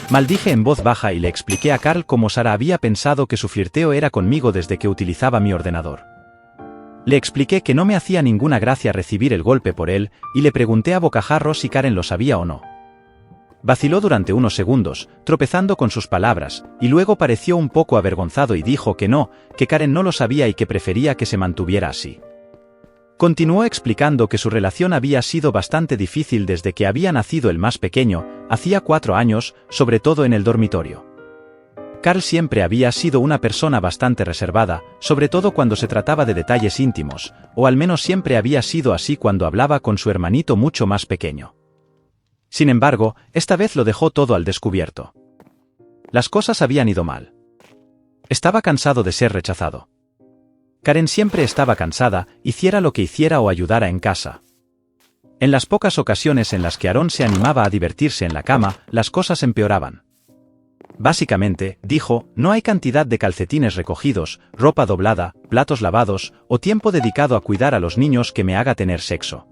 Maldije en voz baja y le expliqué a Carl cómo Sara había pensado que su flirteo era conmigo desde que utilizaba mi ordenador. Le expliqué que no me hacía ninguna gracia recibir el golpe por él, y le pregunté a bocajarro si Karen lo sabía o no. Vaciló durante unos segundos, tropezando con sus palabras, y luego pareció un poco avergonzado y dijo que no, que Karen no lo sabía y que prefería que se mantuviera así. Continuó explicando que su relación había sido bastante difícil desde que había nacido el más pequeño, hacía 4 años, sobre todo en el dormitorio. Carl siempre había sido una persona bastante reservada, sobre todo cuando se trataba de detalles íntimos, o al menos siempre había sido así cuando hablaba con su hermanito mucho más pequeño. Sin embargo, esta vez lo dejó todo al descubierto. Las cosas habían ido mal. Estaba cansado de ser rechazado. Karen siempre estaba cansada, hiciera lo que hiciera o ayudara en casa. En las pocas ocasiones en las que Aaron se animaba a divertirse en la cama, las cosas empeoraban. Básicamente, dijo, no hay cantidad de calcetines recogidos, ropa doblada, platos lavados, o tiempo dedicado a cuidar a los niños que me haga tener sexo.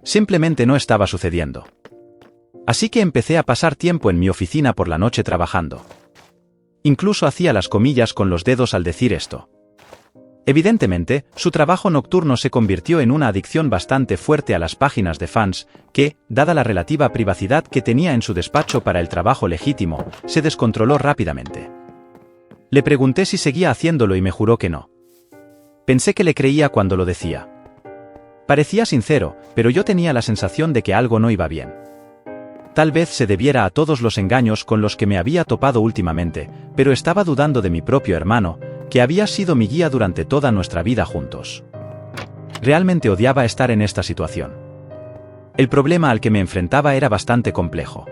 Simplemente no estaba sucediendo. Así que empecé a pasar tiempo en mi oficina por la noche trabajando. Incluso hacía las comillas con los dedos al decir esto. Evidentemente, su trabajo nocturno se convirtió en una adicción bastante fuerte a las páginas de fans, que, dada la relativa privacidad que tenía en su despacho para el trabajo legítimo, se descontroló rápidamente. Le pregunté si seguía haciéndolo y me juró que no. Pensé que le creía cuando lo decía. Parecía sincero, pero yo tenía la sensación de que algo no iba bien. Tal vez se debiera a todos los engaños con los que me había topado últimamente, pero estaba dudando de mi propio hermano, que había sido mi guía durante toda nuestra vida juntos. Realmente odiaba estar en esta situación. El problema al que me enfrentaba era bastante complejo.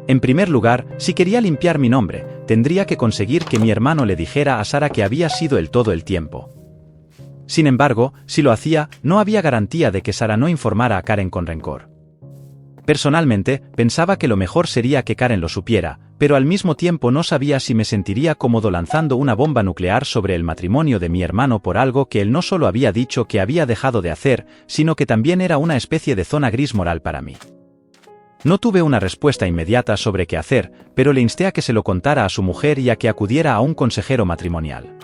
En primer lugar, si quería limpiar mi nombre, tendría que conseguir que mi hermano le dijera a Sara que había sido él todo el tiempo. Sin embargo, si lo hacía, no había garantía de que Sara no informara a Karen con rencor. Personalmente, pensaba que lo mejor sería que Karen lo supiera, pero al mismo tiempo no sabía si me sentiría cómodo lanzando una bomba nuclear sobre el matrimonio de mi hermano por algo que él no solo había dicho que había dejado de hacer, sino que también era una especie de zona gris moral para mí. No tuve una respuesta inmediata sobre qué hacer, pero le insté a que se lo contara a su mujer y a que acudiera a un consejero matrimonial.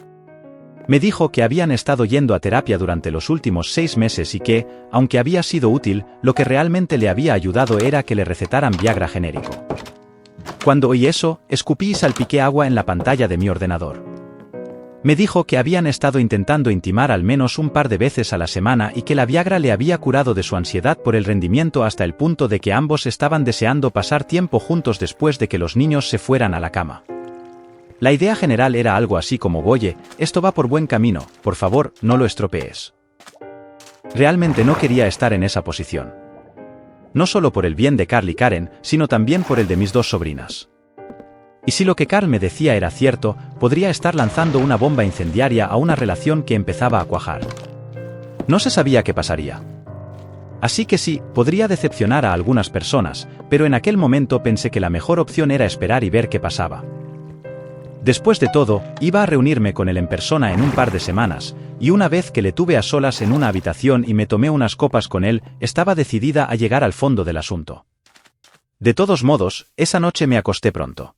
Me dijo que habían estado yendo a terapia durante los últimos 6 meses y que, aunque había sido útil, lo que realmente le había ayudado era que le recetaran Viagra genérico. Cuando oí eso, escupí y salpiqué agua en la pantalla de mi ordenador. Me dijo que habían estado intentando intimar al menos un par de veces a la semana y que la Viagra le había curado de su ansiedad por el rendimiento hasta el punto de que ambos estaban deseando pasar tiempo juntos después de que los niños se fueran a la cama. La idea general era algo así como: oye, esto va por buen camino, por favor, no lo estropees. Realmente no quería estar en esa posición. No solo por el bien de Carl y Karen, sino también por el de mis 2 sobrinas. Y si lo que Carl me decía era cierto, podría estar lanzando una bomba incendiaria a una relación que empezaba a cuajar. No se sabía qué pasaría. Así que sí, podría decepcionar a algunas personas, pero en aquel momento pensé que la mejor opción era esperar y ver qué pasaba. Después de todo, iba a reunirme con él en persona en un par de semanas, y una vez que le tuve a solas en una habitación y me tomé unas copas con él, estaba decidida a llegar al fondo del asunto. De todos modos, esa noche me acosté pronto.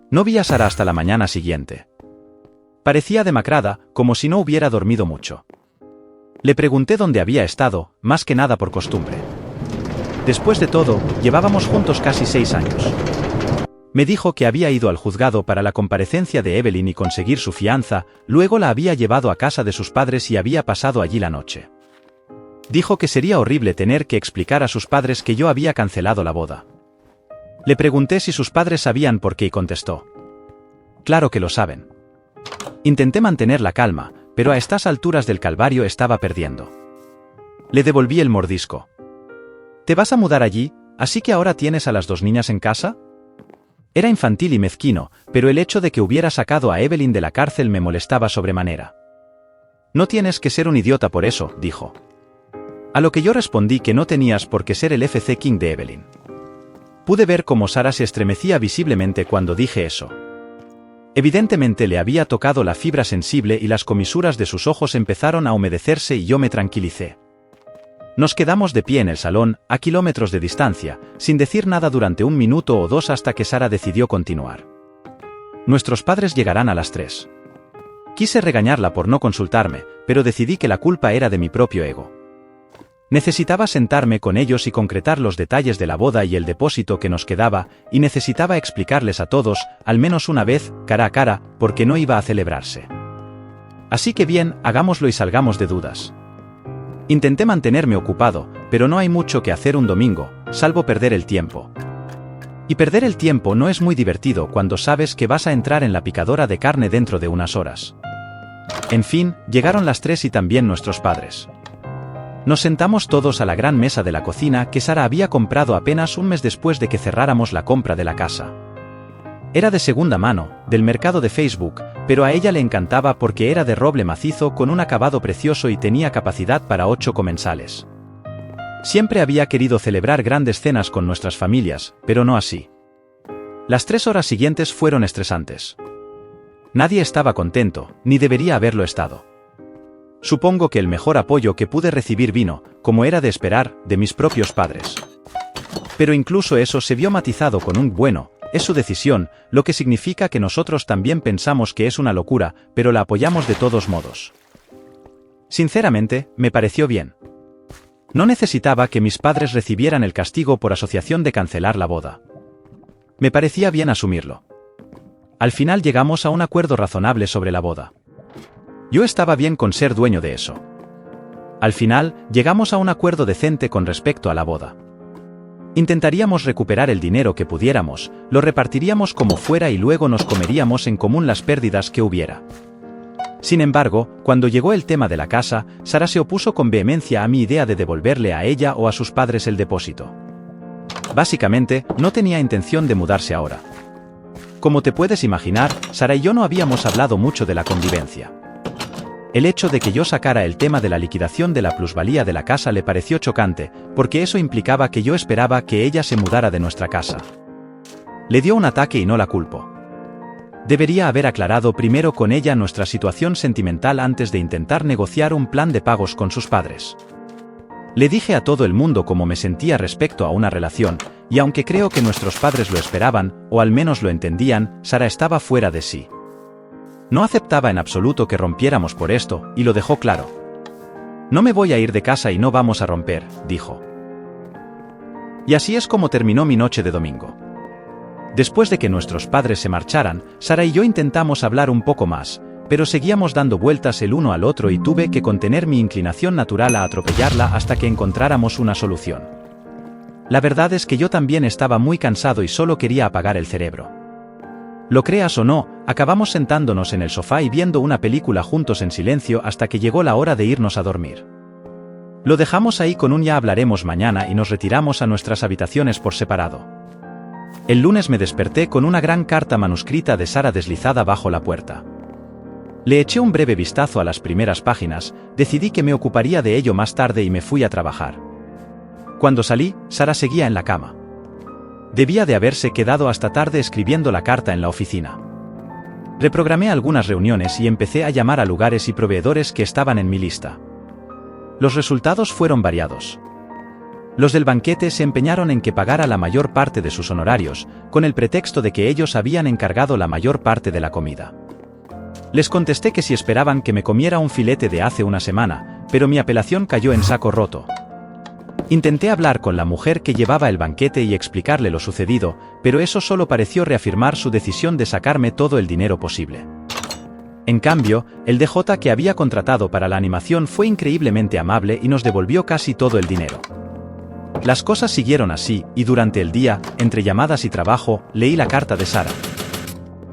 No vi a Sara hasta la mañana siguiente. Parecía demacrada, como si no hubiera dormido mucho. Le pregunté dónde había estado, más que nada por costumbre. Después de todo, llevábamos juntos casi 6 años. Me dijo que había ido al juzgado para la comparecencia de Evelyn y conseguir su fianza, luego la había llevado a casa de sus padres y había pasado allí la noche. Dijo que sería horrible tener que explicar a sus padres que yo había cancelado la boda. Le pregunté si sus padres sabían por qué y contestó: claro que lo saben. Intenté mantener la calma, pero a estas alturas del calvario estaba perdiendo. Le devolví el mordisco. ¿Te vas a mudar allí, así que ahora tienes a las 2 niñas en casa? Era infantil y mezquino, pero el hecho de que hubiera sacado a Evelyn de la cárcel me molestaba sobremanera. No tienes que ser un idiota por eso, dijo. A lo que yo respondí que no tenías por qué ser el FC King de Evelyn. Pude ver cómo Sara se estremecía visiblemente cuando dije eso. Evidentemente le había tocado la fibra sensible y las comisuras de sus ojos empezaron a humedecerse y yo me tranquilicé. Nos quedamos de pie en el salón, a kilómetros de distancia, sin decir nada durante 1 minuto o 2 hasta que Sara decidió continuar. Nuestros padres llegarán a las 3. Quise regañarla por no consultarme, pero decidí que la culpa era de mi propio ego. Necesitaba sentarme con ellos y concretar los detalles de la boda y el depósito que nos quedaba, y necesitaba explicarles a todos, al menos una vez, cara a cara, por qué no iba a celebrarse. Así que bien, hagámoslo y salgamos de dudas. Intenté mantenerme ocupado, pero no hay mucho que hacer un domingo, salvo perder el tiempo. Y perder el tiempo no es muy divertido cuando sabes que vas a entrar en la picadora de carne dentro de unas horas. En fin, llegaron las 3 y también nuestros padres. Nos sentamos todos a la gran mesa de la cocina que Sara había comprado apenas un mes después de que cerráramos la compra de la casa. Era de segunda mano, del mercado de Facebook, pero a ella le encantaba porque era de roble macizo con un acabado precioso y tenía capacidad para 8 comensales. Siempre había querido celebrar grandes cenas con nuestras familias, pero no así. Las 3 horas siguientes fueron estresantes. Nadie estaba contento, ni debería haberlo estado. Supongo que el mejor apoyo que pude recibir vino, como era de esperar, de mis propios padres. Pero incluso eso se vio matizado con un bueno, es su decisión, lo que significa que nosotros también pensamos que es una locura, pero la apoyamos de todos modos. Sinceramente, me pareció bien. No necesitaba que mis padres recibieran el castigo por asociación de cancelar la boda. Me parecía bien asumirlo. Al final llegamos a un acuerdo razonable sobre la boda. Yo estaba bien con ser dueño de eso. Al final, llegamos a un acuerdo decente con respecto a la boda. Intentaríamos recuperar el dinero que pudiéramos, lo repartiríamos como fuera y luego nos comeríamos en común las pérdidas que hubiera. Sin embargo, cuando llegó el tema de la casa, Sara se opuso con vehemencia a mi idea de devolverle a ella o a sus padres el depósito. Básicamente, no tenía intención de mudarse ahora. Como te puedes imaginar, Sara y yo no habíamos hablado mucho de la convivencia. El hecho de que yo sacara el tema de la liquidación de la plusvalía de la casa le pareció chocante, porque eso implicaba que yo esperaba que ella se mudara de nuestra casa. Le dio un ataque y no la culpo. Debería haber aclarado primero con ella nuestra situación sentimental antes de intentar negociar un plan de pagos con sus padres. Le dije a todo el mundo cómo me sentía respecto a una relación, y aunque creo que nuestros padres lo esperaban, o al menos lo entendían, Sara estaba fuera de sí. No aceptaba en absoluto que rompiéramos por esto, y lo dejó claro. No me voy a ir de casa y no vamos a romper, dijo. Y así es como terminó mi noche de domingo. Después de que nuestros padres se marcharan, Sara y yo intentamos hablar un poco más, pero seguíamos dando vueltas el uno al otro y tuve que contener mi inclinación natural a atropellarla hasta que encontráramos una solución. La verdad es que yo también estaba muy cansado y solo quería apagar el cerebro. Lo creas o no, acabamos sentándonos en el sofá y viendo una película juntos en silencio hasta que llegó la hora de irnos a dormir. Lo dejamos ahí con un ya hablaremos mañana y nos retiramos a nuestras habitaciones por separado. El lunes me desperté con una gran carta manuscrita de Sara deslizada bajo la puerta. Le eché un breve vistazo a las primeras páginas, decidí que me ocuparía de ello más tarde y me fui a trabajar. Cuando salí, Sara seguía en la cama. Debía de haberse quedado hasta tarde escribiendo la carta en la oficina. Reprogramé algunas reuniones y empecé a llamar a lugares y proveedores que estaban en mi lista. Los resultados fueron variados. Los del banquete se empeñaron en que pagara la mayor parte de sus honorarios, con el pretexto de que ellos habían encargado la mayor parte de la comida. Les contesté que si esperaban que me comiera un filete de hace una semana, pero mi apelación cayó en saco roto. Intenté hablar con la mujer que llevaba el banquete y explicarle lo sucedido, pero eso solo pareció reafirmar su decisión de sacarme todo el dinero posible. En cambio, el DJ que había contratado para la animación fue increíblemente amable y nos devolvió casi todo el dinero. Las cosas siguieron así, y durante el día, entre llamadas y trabajo, leí la carta de Sara.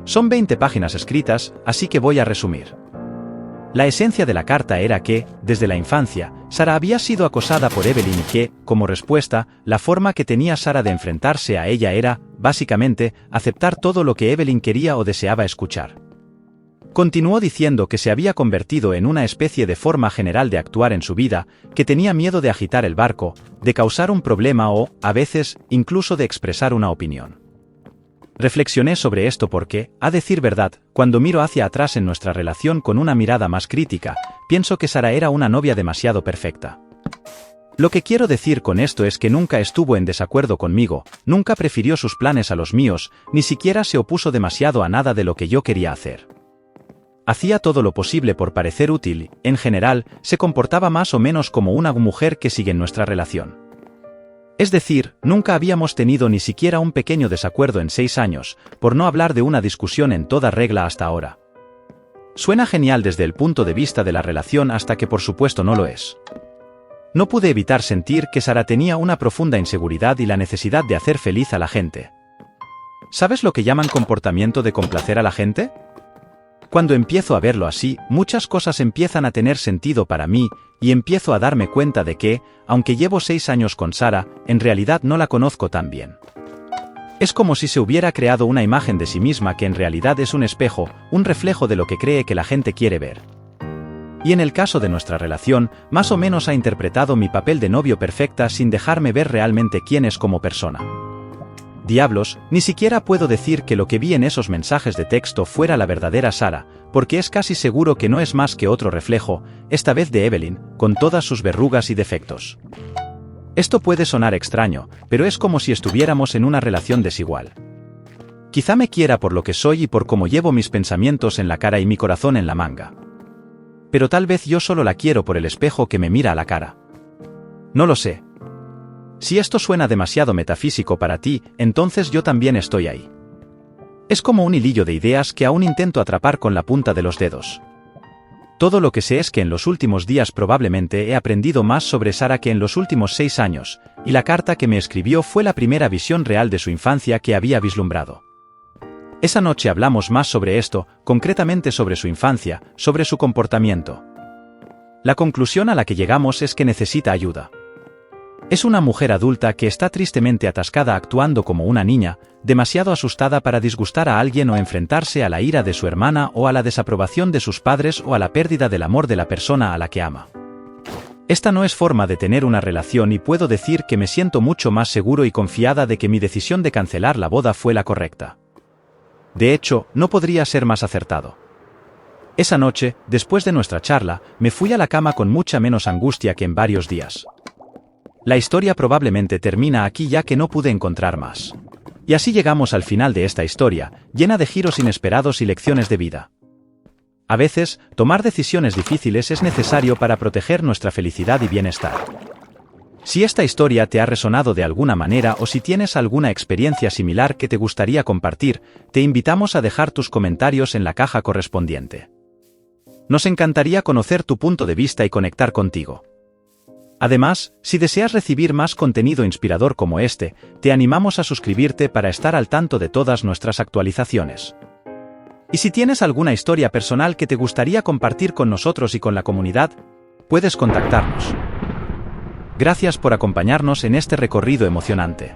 Son 20 páginas escritas, así que voy a resumir. La esencia de la carta era que, desde la infancia, Sara había sido acosada por Evelyn y que, como respuesta, la forma que tenía Sara de enfrentarse a ella era, básicamente, aceptar todo lo que Evelyn quería o deseaba escuchar. Continuó diciendo que se había convertido en una especie de forma general de actuar en su vida, que tenía miedo de agitar el barco, de causar un problema o, a veces, incluso de expresar una opinión. Reflexioné sobre esto porque, a decir verdad, cuando miro hacia atrás en nuestra relación con una mirada más crítica, pienso que Sara era una novia demasiado perfecta. Lo que quiero decir con esto es que nunca estuvo en desacuerdo conmigo, nunca prefirió sus planes a los míos, ni siquiera se opuso demasiado a nada de lo que yo quería hacer. hacía todo lo posible por parecer útil, en general, se comportaba más o menos como una mujer que sigue en nuestra relación. Es decir, nunca habíamos tenido ni siquiera un pequeño desacuerdo en 6 años, por no hablar de una discusión en toda regla hasta ahora. Suena genial desde el punto de vista de la relación hasta que por supuesto no lo es. No pude evitar sentir que Sara tenía una profunda inseguridad y la necesidad de hacer feliz a la gente. ¿Sabes lo que llaman comportamiento de complacer a la gente? Cuando empiezo a verlo así, muchas cosas empiezan a tener sentido para mí, y empiezo a darme cuenta de que, aunque llevo 6 años con Sara, en realidad no la conozco tan bien. Es como si se hubiera creado una imagen de sí misma que en realidad es un espejo, un reflejo de lo que cree que la gente quiere ver. Y en el caso de nuestra relación, más o menos ha interpretado mi papel de novio perfecta sin dejarme ver realmente quién es como persona. Diablos, ni siquiera puedo decir que lo que vi en esos mensajes de texto fuera la verdadera Sara, porque es casi seguro que no es más que otro reflejo, esta vez de Evelyn, con todas sus verrugas y defectos. Esto puede sonar extraño, pero es como si estuviéramos en una relación desigual. Quizá me quiera por lo que soy y por cómo llevo mis pensamientos en la cara y mi corazón en la manga. Pero tal vez yo solo la quiero por el espejo que me mira a la cara. No lo sé. Si esto suena demasiado metafísico para ti, entonces yo también estoy ahí. Es como un hilillo de ideas que aún intento atrapar con la punta de los dedos. Todo lo que sé es que en los últimos días probablemente he aprendido más sobre Sara que en los últimos 6 años, y la carta que me escribió fue la primera visión real de su infancia que había vislumbrado. Esa noche hablamos más sobre esto, concretamente sobre su infancia, sobre su comportamiento. La conclusión a la que llegamos es que necesita ayuda. Es una mujer adulta que está tristemente atascada actuando como una niña, demasiado asustada para disgustar a alguien o enfrentarse a la ira de su hermana o a la desaprobación de sus padres o a la pérdida del amor de la persona a la que ama. Esta no es forma de tener una relación y puedo decir que me siento mucho más seguro y confiada de que mi decisión de cancelar la boda fue la correcta. De hecho, no podría ser más acertado. Esa noche, después de nuestra charla, me fui a la cama con mucha menos angustia que en varios días. La historia probablemente termina aquí ya que no pude encontrar más. Y así llegamos al final de esta historia, llena de giros inesperados y lecciones de vida. A veces, tomar decisiones difíciles es necesario para proteger nuestra felicidad y bienestar. Si esta historia te ha resonado de alguna manera o si tienes alguna experiencia similar que te gustaría compartir, te invitamos a dejar tus comentarios en la caja correspondiente. Nos encantaría conocer tu punto de vista y conectar contigo. Además, si deseas recibir más contenido inspirador como este, te animamos a suscribirte para estar al tanto de todas nuestras actualizaciones. Y si tienes alguna historia personal que te gustaría compartir con nosotros y con la comunidad, puedes contactarnos. Gracias por acompañarnos en este recorrido emocionante.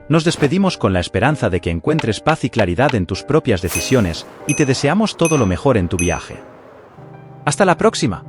Nos despedimos con la esperanza de que encuentres paz y claridad en tus propias decisiones y te deseamos todo lo mejor en tu viaje. ¡Hasta la próxima!